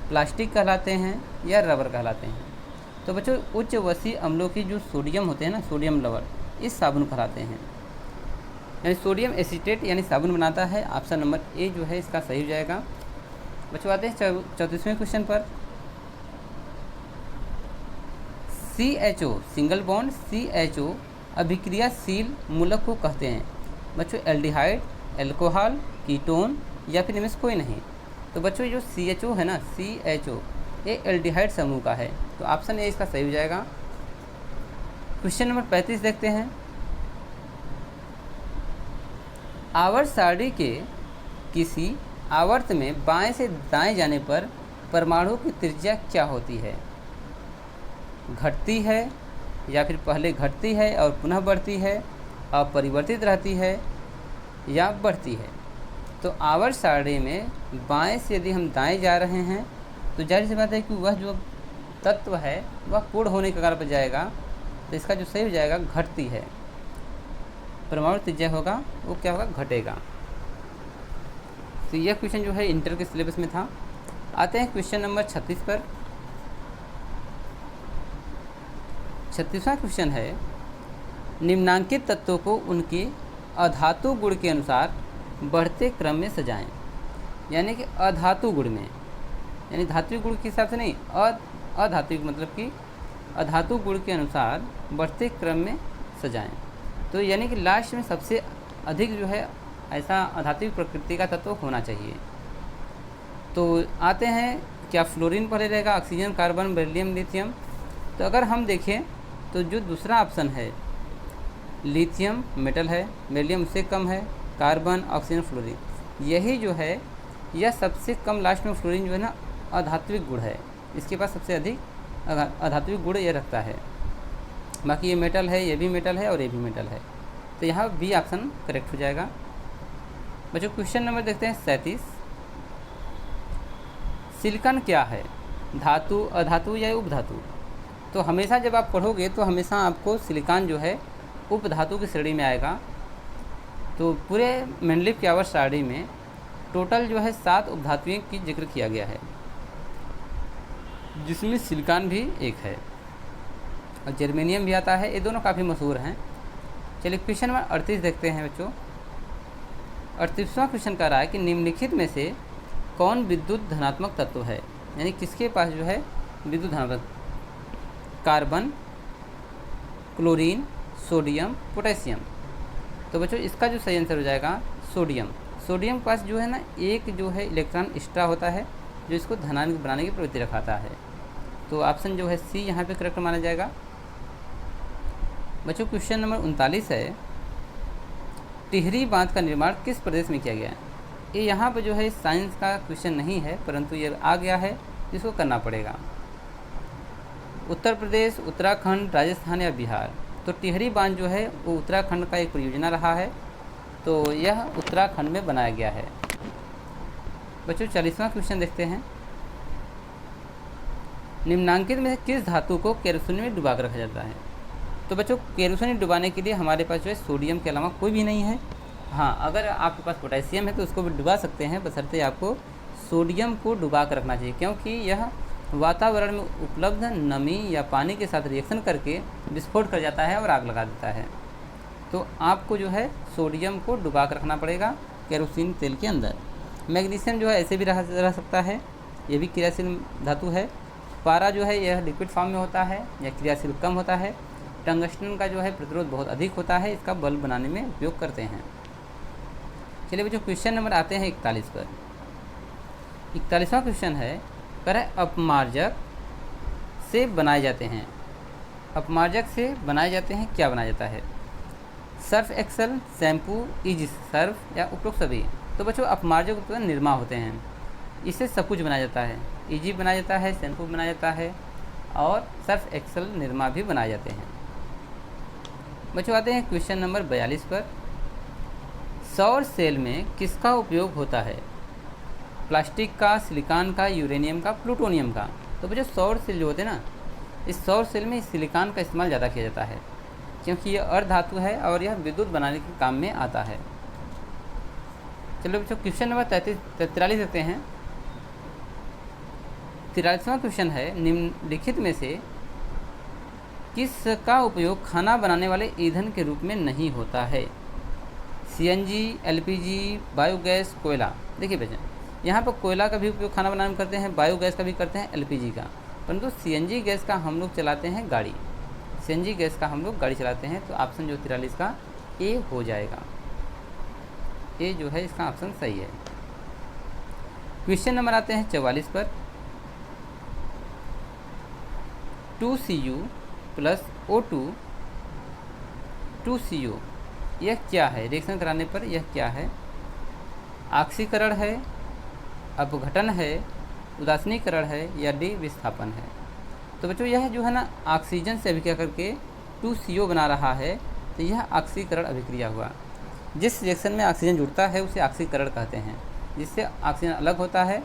S1: प्लास्टिक कहलाते हैं या रबर कहलाते हैं? तो बच्चों उच्च वसीय अम्लों की जो सोडियम होते हैं ना, सोडियम लवण, इस साबुन कहलाते हैं, यानी सोडियम एसीटेट यानी साबुन बनाता है। ऑप्शन नंबर ए जो है इसका सही हो जाएगा। बच्चों आते हैं 34वें क्वेश्चन पर। CHO सिंगल बॉन्ड CHO अभिक्रियाशील मूलक को कहते हैं? बच्चों एल्डिहाइड, एल्कोहल, कीटोन या फिर इनमें से कोई नहीं। तो बच्चों जो CHO है ना, CHO ये एल्डिहाइड समूह का है। तो ऑप्शन ए इसका सही हो जाएगा। क्वेश्चन नंबर 35 देखते हैं। आवर्त सारणी के किसी आवर्त में बाएं से दाएं जाने पर परमाणु की त्रिज्या क्या होती है? घटती है या फिर पहले घटती है और पुनः बढ़ती है, अपरिवर्तित रहती है या बढ़ती है? तो आवर्त सारणी में बाएं से यदि हम दाएं जा रहे हैं तो जाहिर सी बात है कि वह जो तत्व है वह पूर्ण होने के कारण पर जाएगा। तो इसका जो सही हो जाएगा घटती है। परमाणु त्रिज्या होगा वो क्या होगा, घटेगा। तो यह क्वेश्चन जो है इंटर के सिलेबस में था। आते हैं क्वेश्चन नंबर 36 पर। 36वां क्वेश्चन है, निम्नांकित तत्वों को उनके अधातु गुण के अनुसार बढ़ते क्रम में सजाएं। यानी कि अधातु गुण में, यानी धात्विक गुण के हिसाब से नहीं, अधात्विक मतलब कि अधातु गुण के अनुसार बढ़ते क्रम में सजाएं। तो यानी कि लास्ट में सबसे अधिक जो है ऐसा अधात्विक प्रकृति का तत्व होना चाहिए। तो आते हैं, क्या फ्लोरीन पहले रहेगा, ऑक्सीजन, कार्बन, बेरिलियम, लिथियम? तो अगर हम देखें तो जो दूसरा ऑप्शन है, लिथियम मेटल है, बेरिलियम उससे कम है, कार्बन, ऑक्सीजन, फ्लोरीन, यही जो है यह सबसे कम लास्ट में फ्लोरीन जो है ना अधात्विक गुण है, इसके पास सबसे अधिक अधात्विक गुण ये रखता है। बाकी ये मेटल है, ये भी मेटल है और ये भी मेटल है, तो यहाँ बी ऑप्शन करेक्ट हो जाएगा। बच्चों क्वेश्चन नंबर देखते हैं 37। सिलिकॉन क्या है, धातु, अधातु या उपधातु? तो हमेशा जब आप पढ़ोगे तो हमेशा आपको सिलिकॉन जो है उपधातु की श्रेणी में आएगा। तो पूरे मेंडलीव की आवर्त सारणी में टोटल जो है 7 उपधातुओं की जिक्र किया गया है, जिसमें सिलिकॉन भी एक है और जर्मेनियम भी आता है। ये दोनों काफ़ी मशहूर हैं। चलिए क्वेश्चन नंबर 38 देखते हैं बच्चों। 38वां क्वेश्चन कह रहा है कि निम्नलिखित में से कौन विद्युत धनात्मक तत्व है, यानी किसके पास जो है विद्युत धनात्मक? Carbon, chlorine, sodium, potassium. तो बच्चों इसका जो सही आंसर हो जाएगा सोडियम। सोडियम के पास जो है ना एक जो है इलेक्ट्रॉन एक्स्ट्रा होता है, जो इसको धनात्मक बनाने की प्रवृत्ति रखाता है। तो ऑप्शन जो है सी यहाँ पे करेक्ट माना जाएगा। बच्चों क्वेश्चन नंबर 39 है, टिहरी बांध का निर्माण किस प्रदेश में किया गया है? ये यहाँ पर जो है साइंस का क्वेश्चन नहीं है, परंतु ये आ गया है, जिसको करना पड़ेगा। उत्तर प्रदेश, उत्तराखंड, राजस्थान या बिहार? तो टिहरी बांध जो है वो उत्तराखंड का एक परियोजना रहा है, तो यह उत्तराखंड में बनाया गया है। बच्चों 40वां क्वेश्चन देखते हैं। निम्नांकित में किस धातु को केरोसिन में डुबा कर रखा जाता है? तो बच्चों केरोसिन डुबाने के लिए हमारे पास जो है सोडियम के अलावा कोई भी नहीं है। हाँ, अगर आपके पास पोटेशियम है तो उसको भी डुबा सकते हैं, बशर्ते आपको सोडियम को डुबा कर रखना चाहिए, क्योंकि यह वातावरण में उपलब्ध नमी या पानी के साथ रिएक्शन करके विस्फोट कर जाता है और आग लगा देता है। तो आपको जो है सोडियम को डुबा कर रखना पड़ेगा केरोसिन तेल के अंदर। मैग्नीशियम जो है ऐसे भी रह सकता है, ये भी क्रियाशील धातु है। पारा जो है यह लिक्विड फॉर्म में होता है या क्रियाशील कम होता है। टंगस्टन का जो है प्रतिरोध बहुत अधिक होता है, इसका बल्ब बनाने में उपयोग करते हैं। चलिए बच्चों क्वेश्चन नंबर आते हैं 41 पर। 41वां क्वेश्चन है, कह रहा है अपमार्जक से बनाए जाते हैं। अपमार्जक से बनाए जाते हैं, क्या बनाया जाता है? Surf Excel, shampoo, easy Surf या उपरोक्त सभी? तो बच्चों अपमार्जक तो निरमा होते हैं, इससे सब कुछ बनाया जाता है। इजी बनाया जाता है, शैम्पू बनाया जाता है और सर्फ एक्सल निरमा भी बनाए जाते हैं। बच्चों आते हैं क्वेश्चन नंबर 42 पर। सौर सेल में किसका उपयोग होता है? प्लास्टिक का, सिलिकॉन का, यूरेनियम का, प्लूटोनियम का? तो बच्चों सौर सेल जो होते हैं ना, इस सौर सेल में सिलिकॉन का इस्तेमाल ज़्यादा किया जाता है, क्योंकि यह अर्धधातु है और यह विद्युत बनाने के काम में आता है। चलो बच्चों क्वेश्चन नंबर 43 देते हैं। 43वां क्वेश्चन है, निम्नलिखित में से किसका उपयोग खाना बनाने वाले ईंधन के रूप में नहीं होता है? सीएनजी, एलपीजी, बायोगैस, कोयला? देखिए बच्चों यहाँ पर कोयला का भी उपयोग खाना बनाने में करते हैं, बायोगैस का भी करते हैं, एलपीजी का, परंतु सीएनजी गैस का हम लोग चलाते हैं गाड़ी। सीएनजी गैस का हम लोग गाड़ी चलाते हैं, तो ऑप्शन जो 43 का ए हो जाएगा। ए जो है इसका ऑप्शन सही है। क्वेश्चन नंबर आते हैं 44 पर। 2Cu प्लस O2 2Cu यह क्या है? रिएक्शन कराने पर यह क्या है? ऑक्सीकरण है, अपघटन है, उदासीनीकरण है या डी विस्थापन है? तो बच्चों यह जो है ना ऑक्सीजन से अभिक्रिया करके 2CO बना रहा है, तो यह ऑक्सीकरण अभिक्रिया हुआ। जिस रिएक्शन में ऑक्सीजन जुड़ता है उसे ऑक्सीकरण कहते हैं, जिससे ऑक्सीजन अलग होता है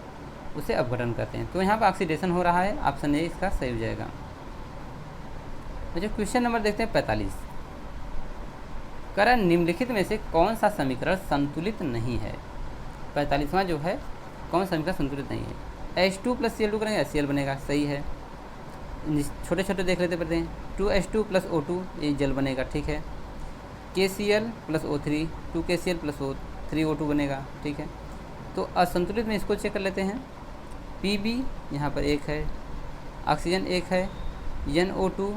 S1: उसे अपघटन कहते हैं। तो यहाँ पर ऑक्सीडेशन हो रहा है, ऑप्शन ए इसका सही हो जाएगा। बच्चों क्वेश्चन नंबर देखते हैं 45। कह रहा है निम्नलिखित में से कौन सा समीकरण संतुलित नहीं है? 45वां जो है कौन सा समीकरण संतुलित नहीं है? H2 प्लस Cl2 करेंगे HCl बनेगा, सही है। छोटे छोटे देख लेते पड़ते हैं। 2H2 प्लस O2 ये जल बनेगा, ठीक है। KCl plus O3, 2KCl plus O3O2 बनेगा, ठीक है। तो असंतुलित में इसको चेक कर लेते हैं। Pb यहाँ पर एक है, ऑक्सीजन एक है, NO2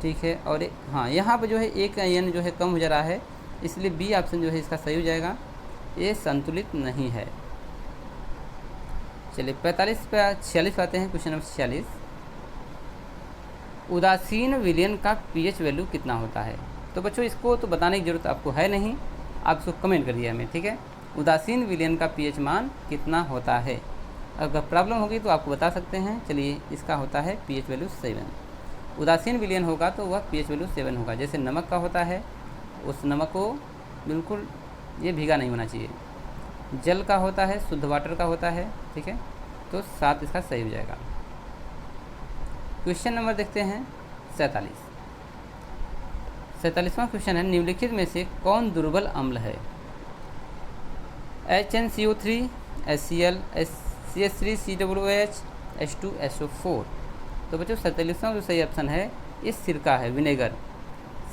S1: ठीक है, और हाँ यहाँ पर जो है एक N जो है कम हो जा रहा है, इसलिए बी ऑप्शन जो है इसका सही हो जाएगा। ये संतुलित नहीं है। चलिए 45 पे 46 आते हैं। Question number 46। उदासीन विलयन का pH वैल्यू कितना होता है? तो बच्चों इसको तो बताने की ज़रूरत आपको है नहीं, आप इसको कमेंट करिए हमें, ठीक है। उदासीन विलयन का pH मान कितना होता है? अगर प्रॉब्लम होगी तो आपको बता सकते हैं। चलिए, इसका होता है pH वैल्यू 7। उदासीन विलयन होगा तो वह pH वैल्यू 7 होगा। जैसे नमक का होता है, उस नमक को बिल्कुल ये भीगा नहीं होना चाहिए। जल का होता है, शुद्ध वाटर का होता है, ठीक है, तो 7 इसका सही हो जाएगा। क्वेश्चन नंबर देखते हैं 47वां क्वेश्चन है, निम्नलिखित में से कौन दुर्बल अम्ल है? HNCO3, HCl, CH3, COOH, H2, SO4। तो बच्चों 47वां जो सही ऑप्शन है ये सिरका है, विनेगर,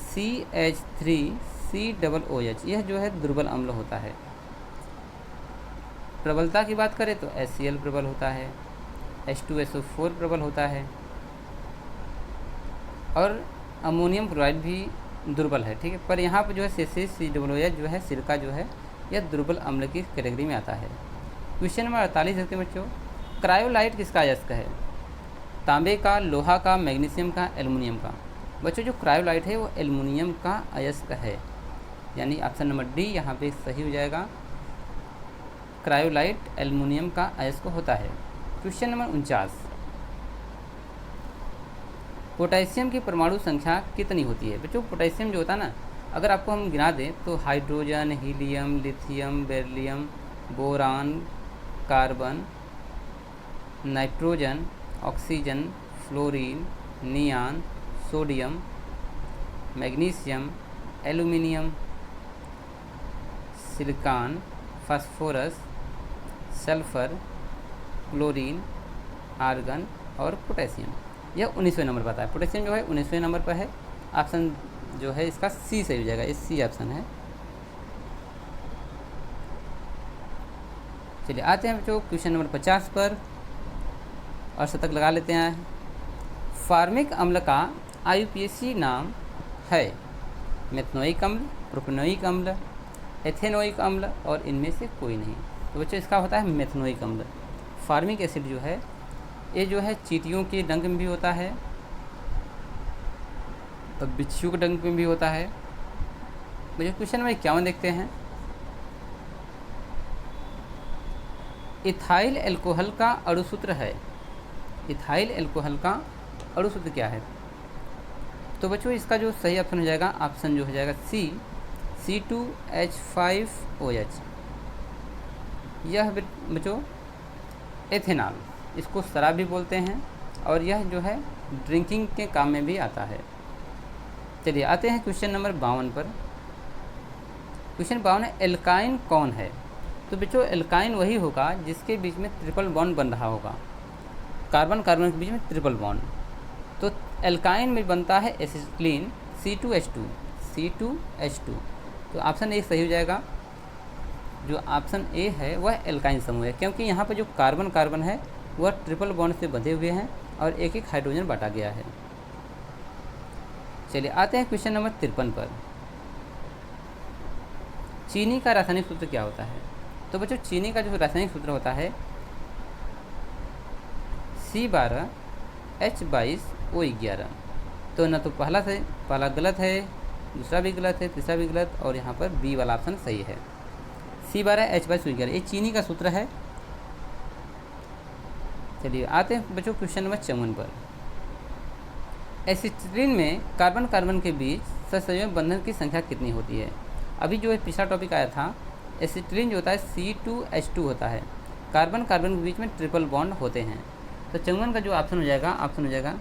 S1: CH3COOH, यह जो है दुर्बल अम्ल होता है। प्रबलता की बात करें तो HCl प्रबल होता है, H2SO4 प्रबल होता है, और अमोनियम क्लोराइड भी दुर्बल है, ठीक है। पर यहाँ पर जो है CH3COOH जो है सिरका जो है यह दुर्बल अम्ल की कैटेगरी में आता है। क्वेश्चन नंबर 48 देखते हैं बच्चों, क्रायोलाइट किसका अयस्क है? तांबे का, लोहा का, मैग्नीशियम का, एल्युमिनियम का। बच्चों जो क्रायोलाइट है वो एल्युमिनियम का अयस्क है, यानी ऑप्शन नंबर डी यहाँ पे सही हो जाएगा। क्रायोलाइट एल्युमिनियम का अयस्क होता है। क्वेश्चन नंबर 49, पोटेशियम की परमाणु संख्या कितनी होती है? बच्चों पोटेशियम जो होता है ना, अगर आपको हम गिना दें तो hydrogen, helium, lithium, beryllium, boron, carbon, nitrogen, oxygen, fluorine, neon, sodium, magnesium, aluminium, silicon, phosphorus, sulphur, chlorine, argon और पोटेशियम, यह 19वें नंबर पर आता है। पोटेशियम जो है 19वें नंबर पर है। ऑप्शन जो है इसका सी सही हो जाएगा, ये सी ऑप्शन है। चलिए आते हैं बच्चों क्वेश्चन नंबर 50 पर और शतक लगा लेते हैं। फार्मिक अम्ल का IUPAC नाम है मेथनोइक अम्ल, प्रोपेनोइक अम्ल, एथेनोइक अम्ल और इनमें से कोई नहीं। तो बच्चों इसका होता है मेथनोइक अम्ल। फार्मिक एसिड जो है ये जो है चींटियों के डंक में भी होता है, तो बिच्छू के डंक में भी होता है। मुझे क्वेश्चन नंबर 51 देखते हैं, इथाइल एल्कोहल का अणुसूत्र है। इथाइल एल्कोहल का अणुसूत्र क्या है? तो बच्चों इसका जो सही ऑप्शन हो जाएगा, ऑप्शन जो हो जाएगा सी, C2H5OH। यह बच्चों एथेनॉल, इसको शराब भी बोलते हैं और यह जो है ड्रिंकिंग के काम में भी आता है। चलिए आते हैं क्वेश्चन नंबर 52 पर। क्वेश्चन 52 है, एल्काइन कौन है? तो बच्चों एल्काइन वही होगा जिसके बीच में ट्रिपल बॉन्ड बन रहा होगा, कार्बन कार्बन के बीच में ट्रिपल बॉन्ड। तो एल्काइन में बनता है एसिटिलीन, C2H2। तो ऑप्शन ए सही हो जाएगा। जो ऑप्शन ए है वह एल्काइन समूह है, क्योंकि यहाँ पर जो कार्बन कार्बन है वह ट्रिपल बॉन्ड से बंधे हुए हैं और एक एक हाइड्रोजन बांटा गया है। चलिए आते हैं क्वेश्चन नंबर 53 पर। चीनी का रासायनिक सूत्र क्या होता है? तो बच्चों चीनी का जो रासायनिक सूत्र होता है C12H22O11। तो न तो पहला गलत है, दूसरा भी गलत है, तीसरा भी गलत, और यहाँ पर बी वाला ऑप्शन सही है। C12H22O11 ये चीनी का सूत्र है। चलिए आते हैं बच्चों क्वेश्चन नंबर 54 पर। एसिटिलीन में कार्बन कार्बन के बीच सहसंयोजक बंधन की संख्या कितनी होती है? अभी जो पिछला टॉपिक आया था, एसिटिलीन जो होता है C2H2 होता है, कार्बन कार्बन के बीच में ट्रिपल बॉन्ड होते हैं। तो 54 का जो ऑप्शन हो जाएगा, ऑप्शन हो जाएगा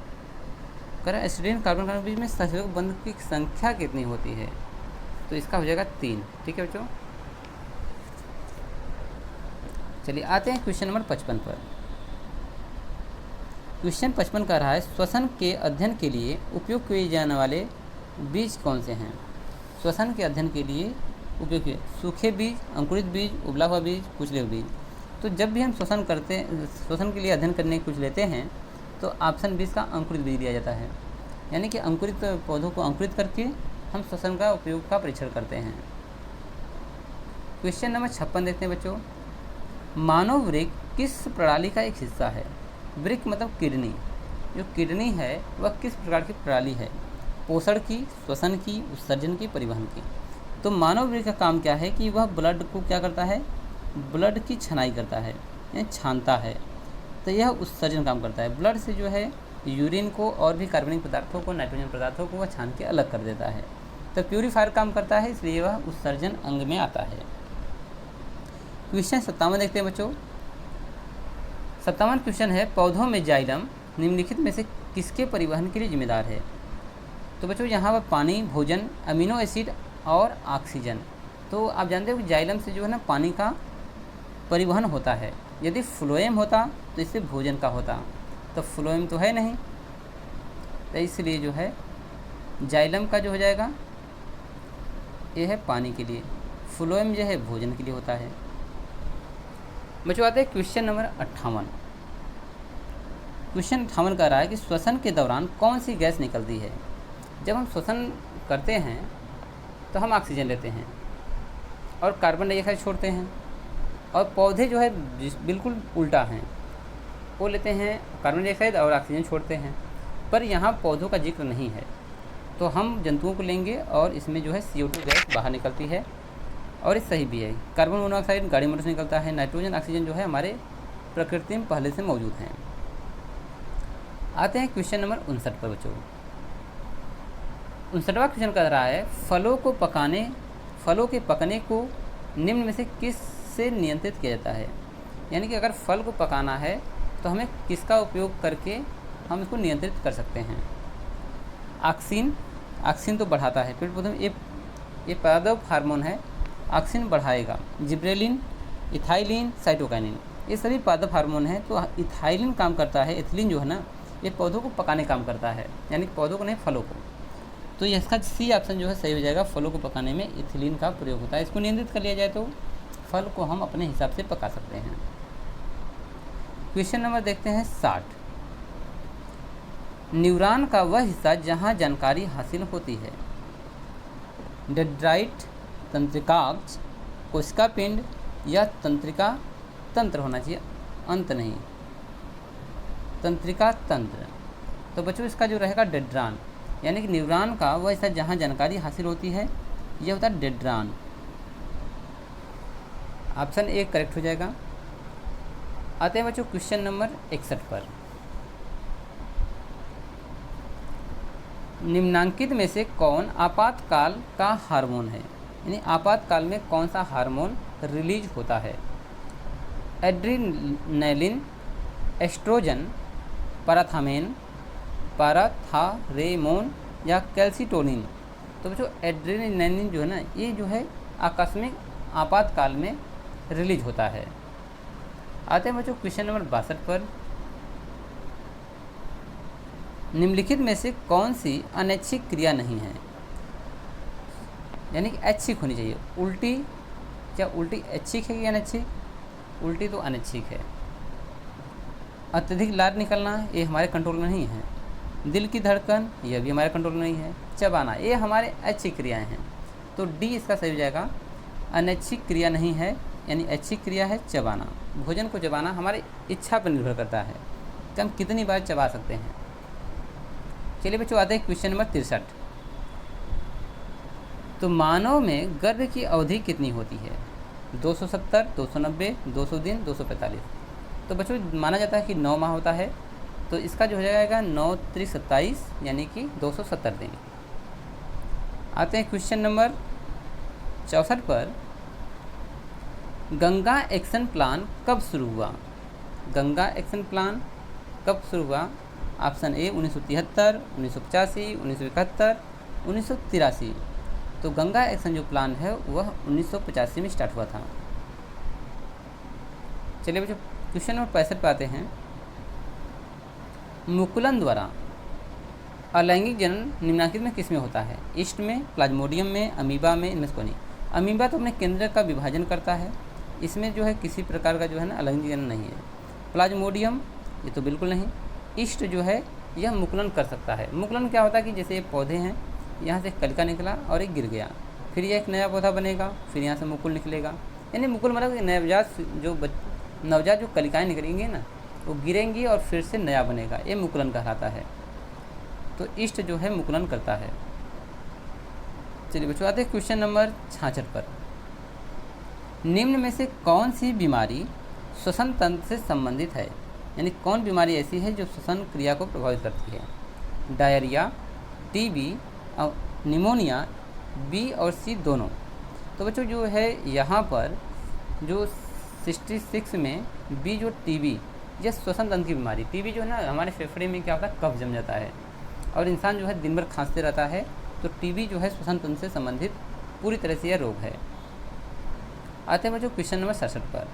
S1: कर एसिटिलीन कार्बन कार्बन के बीच में सहसंयोजक बंधन की संख्या कितनी होती है? तो इसका हो जाएगा 3। ठीक है बच्चों। चलिए आते हैं क्वेश्चन नंबर 55 पर। क्वेश्चन 55 का रहा है, श्वसन के अध्ययन के लिए उपयोग किए जाने वाले बीज कौन से हैं? श्वसन के अध्ययन के लिए उपयोग किए सूखे बीज, अंकुरित बीज, उबला हुआ बीज, कुचले हुए बीज। तो जब भी हम श्वसन के लिए अध्ययन करने कुछ लेते हैं तो ऑप्शन 20 का अंकुरित बीज दिया जाता है, यानी कि अंकुरित पौधों को अंकुरित करके हम श्वसन का उपयोग का परीक्षण करते हैं। क्वेश्चन नंबर 56 देखते हैं बच्चों। मानव वृक्क किस प्रणाली का एक हिस्सा है? वृक्क मतलब किडनी। जो किडनी है वह किस प्रकार की प्रणाली है? पोषण की, श्वसन की, उत्सर्जन की, परिवहन की। तो मानव वृक्क का काम क्या है कि वह ब्लड को क्या करता है? ब्लड की छनाई करता है, यानी छानता है, तो यह उत्सर्जन काम करता है। ब्लड से जो है यूरिन को और भी कार्बनिक पदार्थों को, नाइट्रोजन पदार्थों को वह छान के अलग कर देता है। तो प्यूरीफायर काम करता है, इसलिए वह उत्सर्जन अंग में आता है। क्वेश्चन 57 देखते हैं बच्चों। 57 क्वेश्चन है, पौधों में जाइलम निम्नलिखित में से किसके परिवहन के लिए जिम्मेदार है? तो बच्चों यहाँ पर पानी, भोजन, अमीनो एसिड और ऑक्सीजन। तो आप जानते हो कि जाइलम से जो है ना पानी का परिवहन होता है। यदि फ्लोएम होता तो इससे भोजन का होता, तो फ्लोएम तो है नहीं, तो इसलिए जो है जाइलम का जो हो जाएगा ये है पानी के लिए, फ्लोएम जो है भोजन के लिए होता है। बच्चों आते हैं क्वेश्चन नंबर 58। क्वेश्चन 58 कह रहा है कि श्वसन के दौरान कौन सी गैस निकलती है? जब हम श्वसन करते हैं तो हम ऑक्सीजन लेते हैं और कार्बन डाइऑक्साइड छोड़ते हैं, और पौधे जो है बिल्कुल उल्टा हैं, वो लेते हैं कार्बन डाइऑक्साइड और ऑक्सीजन छोड़ते हैं। पर यहाँ पौधों का जिक्र नहीं है, तो हम जंतुओं को लेंगे और इसमें जो है CO2 गैस बाहर निकलती है, और ये सही भी है। कार्बन मोनोऑक्साइड गाड़ी मोटर से निकलता है। नाइट्रोजन, ऑक्सीजन जो है हमारे प्रकृति में पहले से मौजूद हैं। आते हैं क्वेश्चन नंबर 59 पर बच्चों। 59वां क्वेश्चन कर रहा है, फलों के पकने को निम्न में से किस से नियंत्रित किया जाता है? यानी कि अगर फल को पकाना है तो हमें किसका उपयोग करके हम इसको नियंत्रित कर सकते हैं? ऑक्सीन तो बढ़ाता है पेड़ पौधों में, ये पादप हार्मोन है, ऑक्सीन बढ़ाएगा। जिब्रेलिन, इथाइलिन, साइटोकाइनिन, ये सभी पादप हार्मोन है। तो इथाइलिन काम करता है, एथिलीन जो है ना, ये पौधों को पकाने काम करता है, यानी कि पौधों को नहीं, फलों को। तो इसका सी ऑप्शन जो है सही हो जाएगा। फलों को पकाने में इथिलीन का प्रयोग होता है। इसको नियंत्रित कर लिया जाए तो फल को हम अपने हिसाब से पका सकते हैं। क्वेश्चन नंबर देखते हैं 60। न्यूरॉन का वह हिस्सा जहां जानकारी हासिल होती है? डेंड्राइट, तंत्रिकाक्ष, कोशिका पिंड या तंत्रिका तंत्र होना चाहिए, अंत नहीं, तंत्रिका तंत्र। तो बच्चों इसका जो रहेगा डेंड्रॉन, यानी कि न्यूरॉन का वह हिस्सा जहाँ जानकारी हासिल होती है, यह होता है डेंड्रॉन। ऑप्शन ए करेक्ट हो जाएगा। आते हैं बच्चों क्वेश्चन नंबर 61 पर। निम्नांकित में से कौन आपातकाल का हार्मोन है? यानी आपातकाल में कौन सा हार्मोन रिलीज होता है? एड्रीनलिन, एस्ट्रोजन, पैराथामेन, पैराथारेमोन या कैल्सिटोनिन। तो बच्चों एड्रीनलिन जो है ना, ये जो है आकस्मिक आपातकाल में रिलीज होता है। आते हैं बच्चों क्वेश्चन नंबर 62 पर। निम्नलिखित में से कौन सी अनैच्छिक क्रिया नहीं है? यानी कि ऐच्छिक होनी चाहिए। उल्टी, क्या उल्टी ऐच्छिक है कि अनैच्छिक? उल्टी तो अनैच्छिक है। अत्यधिक लार निकलना, ये हमारे कंट्रोल में नहीं है। दिल की धड़कन, यह भी हमारे कंट्रोल में नहीं है। चबाना, ये हमारे ऐच्छिक क्रियाएं हैं। तो डी इसका सही हो जाएगा। अनैच्छिक क्रिया नहीं है, यानी ऐच्छिक क्रिया है चबाना। भोजन को चबाना हमारी इच्छा पर निर्भर करता है कि हम कितनी बार चबा सकते हैं। चलिए बच्चों आते हैं क्वेश्चन नंबर 63। तो मानव में गर्भ की अवधि कितनी होती है? 270, 290, 200 दिन, 245। तो बच्चों माना जाता है कि 9 माह होता है, तो इसका जो हो जाएगा 9 × 27 यानी कि 270 दिन। आते हैं क्वेश्चन नंबर 64 पर। गंगा एक्शन प्लान कब शुरू हुआ? गंगा एक्शन प्लान कब शुरू हुआ? Option A 1973, 1985, 1971, 1983। तो गंगा एक्शन जो प्लान है वह 1985 में स्टार्ट हुआ था। चलिए बच्चों क्वेश्चन नंबर 65 पे आते हैं। मुकुलन द्वारा अलैंगिक जनन निम्नलिखित में किस में होता है? ईस्ट में, प्लाज्मोडियम में, अमीबा में, इनमें से कौन? अमीबा तो अपने केंद्र का विभाजन करता है, इसमें जो है किसी प्रकार का जो है ना अलैंगिक जनन नहीं है। प्लाज्मोडियम ये तो बिल्कुल नहीं। ईस्ट जो है यह मुकुलन कर सकता है। मुकुलन क्या होता है कि जैसे ये पौधे हैं, यहाँ से कलिका निकला और एक गिर गया, फिर यह एक नया पौधा बनेगा, फिर यहाँ से मुकुल निकलेगा। यानी मुकुल मतलब नवजात जो कलिकाएँ निकलेंगी ना, वो गिरेंगी और फिर से नया बनेगा, ये मुकुलन कहलाता है। तो ईस्ट जो है मुकुलन करता है। चलिए बच्चों आते हैं क्वेश्चन नंबर 66 पर। निम्न में से कौन सी बीमारी श्वसन तंत्र से संबंधित है? यानी कौन बीमारी ऐसी है जो श्वसन क्रिया को प्रभावित करती है? डायरिया, टीबी और निमोनिया, बी और सी दोनों। तो बच्चों जो है यहाँ पर जो 66 में बी जो टीबी, यह श्वसन तंत्र की बीमारी। टीबी जो है ना, हमारे फेफड़े में क्या होता है, कफ जम जाता है और इंसान जो है दिन भर खांसते रहता है। तो टीबी जो है श्वसन तंत्र से संबंधित पूरी तरह से यह रोग है। आते हैं बच्चों क्वेश्चन नंबर 67 पर।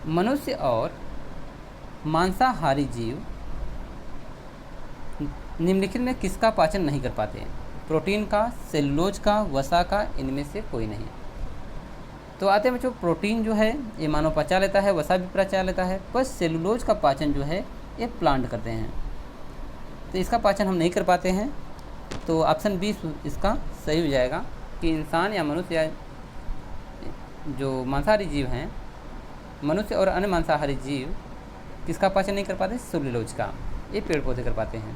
S1: मनुष्य और मांसाहारी जीव निम्नलिखित में किसका पाचन नहीं कर पाते? प्रोटीन का, सेलुलोज का, वसा का, इनमें से कोई नहीं। तो आते हैं बच्चों, प्रोटीन जो है ये मानव पचा लेता है, वसा भी पचा लेता है, पर सेलुलोज का पाचन जो है ये प्लांट करते हैं, तो इसका पाचन हम नहीं कर पाते हैं। तो ऑप्शन बी इसका सही हो जाएगा कि इंसान या मनुष्य या जो मांसाहारी जीव हैं, मनुष्य और अन्य मांसाहारी जीव किसका पाचन नहीं कर पाते? सेलुलोज का। ये पेड़ पौधे कर पाते हैं।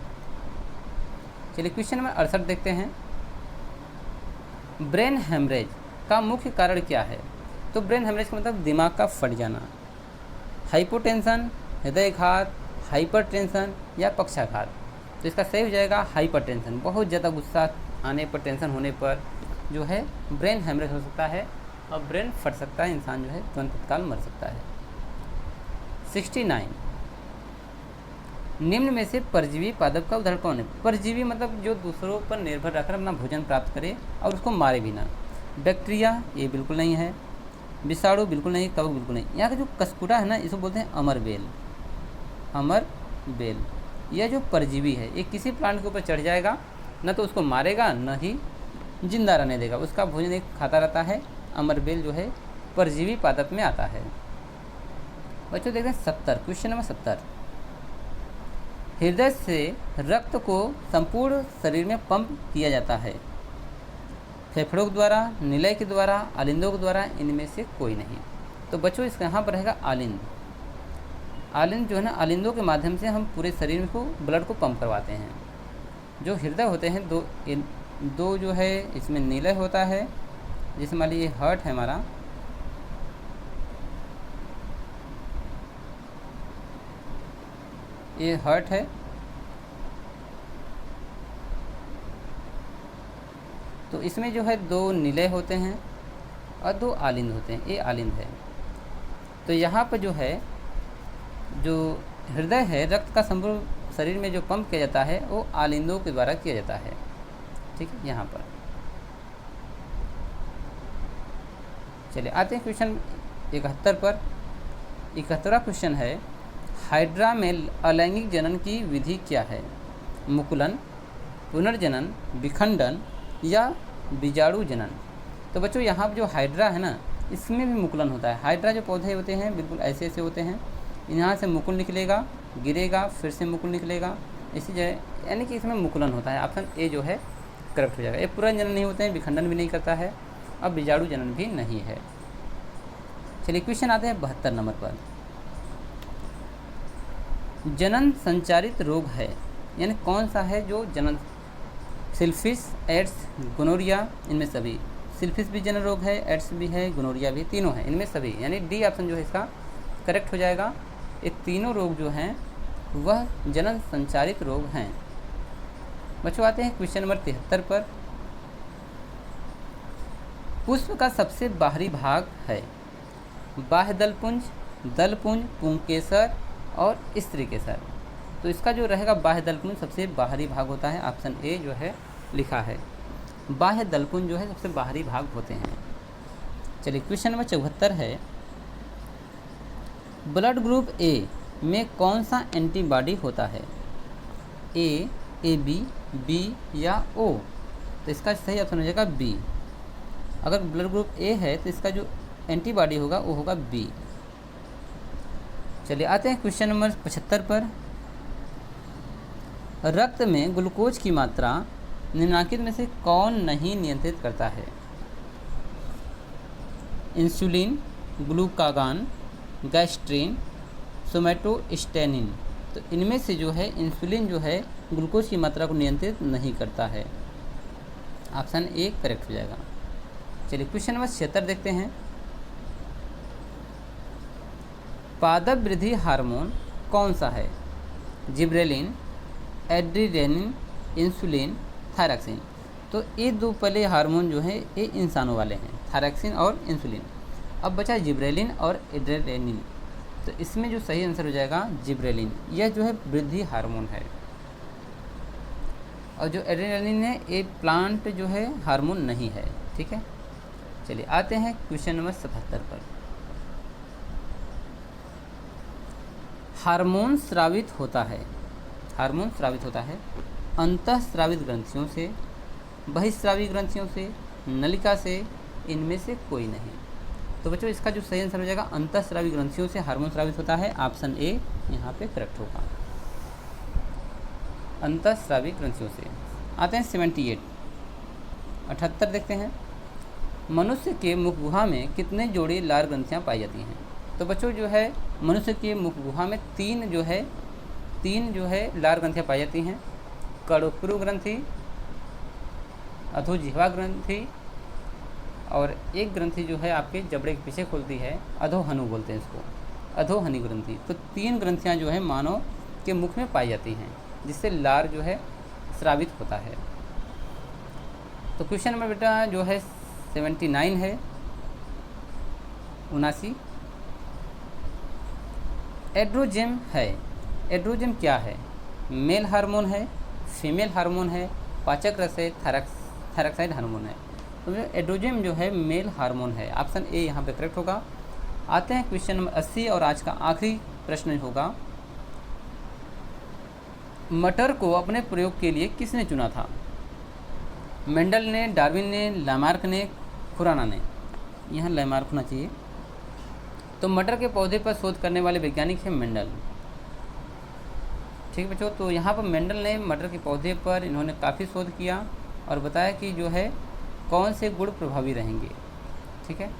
S1: चलिए क्वेश्चन नंबर 68 देखते हैं। ब्रेन हेमरेज का मुख्य कारण क्या है? तो ब्रेन हेमरेज का मतलब दिमाग का फट जाना, हाइपोटेंशन, हृदयघात, हाइपरटेंशन या पक्षाघात। तो इसका सही हो जाएगा हाइपरटेंशन। बहुत ज़्यादा गुस्सा आने पर, टेंशन होने पर जो है ब्रेन हेमरेज हो सकता है और ब्रेन फट सकता है, इंसान जो है तुरंत तत्काल मर सकता है। 69 निम्न में से परजीवी पादप का उदाहरण कौन है? परजीवी मतलब जो दूसरों पर निर्भर रहकर अपना भोजन प्राप्त करे और उसको मारे भी ना। बैक्टीरिया ये बिल्कुल नहीं है, विषाणु बिल्कुल नहीं, कवक बिल्कुल नहीं। यहाँ का जो कस्कुटा है ना, इसको बोलते हैं अमरबेल। अमरबेल यह जो परजीवी है ये किसी प्लांट के ऊपर चढ़ जाएगा, न तो उसको मारेगा न ही जिंदा रहने देगा, उसका भोजन एक खाता रहता है। अमरबेल जो है परजीवी पादप में आता है। बच्चों देखते हैं 70, क्वेश्चन नंबर 70। हृदय से रक्त को संपूर्ण शरीर में पंप किया जाता है, फेफड़ों के द्वारा, निलय के द्वारा, आलिंदों के द्वारा, इनमें से कोई नहीं। तो बच्चों इसका यहाँ पर रहेगा आलिंद। आलिंद जो है ना, आलिंदों के माध्यम से हम पूरे शरीर को ब्लड को पंप करवाते हैं। जो हृदय होते हैं दो जो है इसमें निलय होता है, जैसे मान लीजिए हार्ट है हमारा, ये हार्ट है, तो इसमें जो है 2 निलय होते हैं और 2 आलिंद होते हैं, ये आलिंद है। तो यहाँ पर जो है जो हृदय है, रक्त का संपूर्ण शरीर में जो पंप किया जाता है वो आलिंदों के द्वारा किया जाता है। ठीक है, यहाँ पर चलिए आते हैं क्वेश्चन 71 पर। 71वां क्वेश्चन है, हाइड्रा में अलैंगिक जनन की विधि क्या है? मुकुलन, पुनर्जनन, विखंडन या बीजाणु जनन। तो बच्चों यहाँ पर जो हाइड्रा है ना, इसमें भी मुकुलन होता है। हाइड्रा जो पौधे होते हैं बिल्कुल ऐसे ऐसे होते हैं, यहाँ से मुकुल निकलेगा, गिरेगा, फिर से मुकुल निकलेगा, इसी जगह, यानी कि इसमें मुकुलन होता है। ऑप्शन ए जो है करेक्ट हो जाएगा। ये पुनर्जनन नहीं होते हैं, विखंडन भी नहीं करता है और बीजाणु जनन भी नहीं है। चलिए क्वेश्चन आते हैं 72 नंबर पर। जनन संचारित रोग है, यानी कौन सा है जो जनन? सिल्फिस, एड्स, गोनोरिया, इनमें सभी। सिल्फिस भी जनन रोग है, एड्स भी है, गोनोरिया भी, तीनों है, इनमें सभी, यानी डी ऑप्शन जो है इसका करेक्ट हो जाएगा। ये तीनों रोग जो हैं वह जनन संचारित रोग हैं। बच्चों आते हैं क्वेश्चन नंबर 73 पर। पुष्प का सबसे बाहरी भाग है बाह्य दलपुंज, दलपुंज, पुंकेसर और स्त्रीकेसर। तो इसका जो रहेगा बाह्य दलपुंज सबसे बाहरी भाग होता है। ऑप्शन ए जो है लिखा है, बाह्य दलपुंज जो है सबसे बाहरी भाग होते हैं। चलिए क्वेश्चन नंबर 74 है, ब्लड ग्रुप ए में कौन सा एंटीबॉडी होता है? ए, AB, बी या ओ? तो इसका सही ऑप्शन हो जाएगा बी। अगर ब्लड ग्रुप ए है तो इसका जो एंटीबॉडी होगा वो होगा बी। चलिए आते हैं क्वेश्चन नंबर 75 पर। रक्त में ग्लूकोज की मात्रा निम्नलिखित में से कौन नहीं नियंत्रित करता है? Insulin, glucagon, gastrin, somatostatin. तो इनमें से जो है इंसुलिन जो है ग्लूकोज की मात्रा को नियंत्रित नहीं करता है। ऑप्शन ए करेक्ट हो जाएगा। चलिए क्वेश्चन नंबर 76 देखते हैं। पादप वृद्धि हार्मोन कौन सा है? Gibberellin, adrenaline, insulin, thyroxine. तो ये दो पहले हार्मोन जो है ये इंसानों वाले हैं, थायरॉक्सिन और इंसुलिन। अब बचा जिब्रेलिन और एड्रेनालिन, तो इसमें जो सही आंसर हो जाएगा जिब्रेलिन। यह जो है वृद्धि हार्मोन है, और जो एड्रेनालिन है ये प्लांट जो है हार्मोन नहीं है। ठीक है, चलिए आते हैं क्वेश्चन नंबर 77 पर। हार्मोन स्रावित होता है, हार्मोन स्रावित होता है अंतःस्रावित ग्रंथियों से, बहिस्रावी ग्रंथियों से, नलिका से, इनमें से कोई नहीं। तो बच्चों इसका जो सही आंसर हो जाएगा अंतःस्रावी ग्रंथियों से हार्मोन स्रावित होता है, ऑप्शन ए यहाँ पे करेक्ट होगा, अंतःस्रावी ग्रंथियों से। आते हैं 78 देखते हैं। मनुष्य के मुख गुहा में कितने जोड़ी लार ग्रंथियाँ पाई जाती हैं? तो बच्चों जो है मनुष्य के मुख गुहा में तीन जो है लार ग्रंथियाँ पाई जाती हैं। कड़ोपुरु ग्रंथि, अधोजिह्वा ग्रंथि, और एक ग्रंथि जो है आपके जबड़े के पीछे खुलती है, अधोहनु बोलते हैं इसको, अधोहनी ग्रंथि। तो तीन ग्रंथियाँ जो है मानव के मुख में पाई जाती हैं, जिससे लार जो है स्रावित होता है। तो क्वेश्चन नंबर बेटा जो है 79 है, 79। एड्रोजेम है, एड्रोजेम क्या है? मेल हार्मोन है, फीमेल हार्मोन है, पाचक रस है, थायरॉक्साइड हार्मोन है। तो एड्रोजेम जो है मेल हार्मोन है, ऑप्शन ए यहाँ पे करेक्ट होगा। आते हैं क्वेश्चन नंबर 80 और आज का आखिरी प्रश्न होगा, मटर को अपने प्रयोग के लिए किसने चुना था? मेंडल ने, डार्विन ने, लैमार्क ने, खुराना ने। यहाँ लैमार्क होना चाहिए। तो मटर के पौधे पर शोध करने वाले वैज्ञानिक हैं मेंडल। ठीक है बच्चों, तो यहाँ पर मेंडल ने मटर के पौधे पर इन्होंने काफ़ी शोध किया और बताया कि जो है कौन से गुण प्रभावी रहेंगे। ठीक है,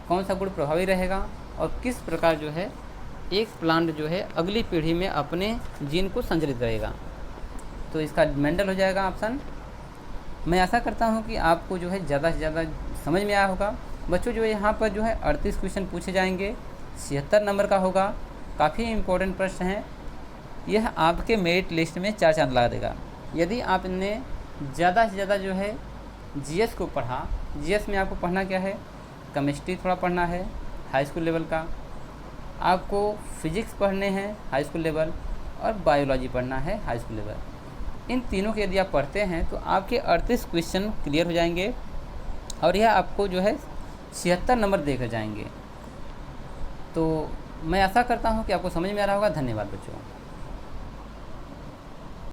S1: कौन सा गुण प्रभावी रहेगा और किस प्रकार जो है एक प्लांट जो है अगली पीढ़ी में अपने जीन को संचरित करेगा। तो इसका मेंडल हो जाएगा ऑप्शन। मैं आशा करता हूँ कि आपको जो है ज़्यादा से ज़्यादा समझ में आया होगा। बच्चों जो है यहाँ पर जो है 38 क्वेश्चन पूछे जाएंगे, 76 नंबर का होगा। काफ़ी इम्पोर्टेंट प्रश्न है, यह आपके मेरिट लिस्ट में 4 चांद लगा देगा। यदि आपने ज़्यादा से ज़्यादा जो है जीएस को पढ़ा, जीएस में आपको पढ़ना क्या है, केमिस्ट्री थोड़ा पढ़ना है हाई स्कूल लेवल का, आपको फिजिक्स पढ़ने हैं हाई स्कूल लेवल, और बायोलॉजी पढ़ना है हाई स्कूल लेवल। इन तीनों के यदि आप पढ़ते हैं तो आपके 38 क्वेश्चन क्लियर हो जाएंगे और यह आपको जो है 76 नंबर देकर जाएंगे। तो मैं आशा करता हूँ कि आपको समझ में आ रहा होगा। धन्यवाद बच्चों।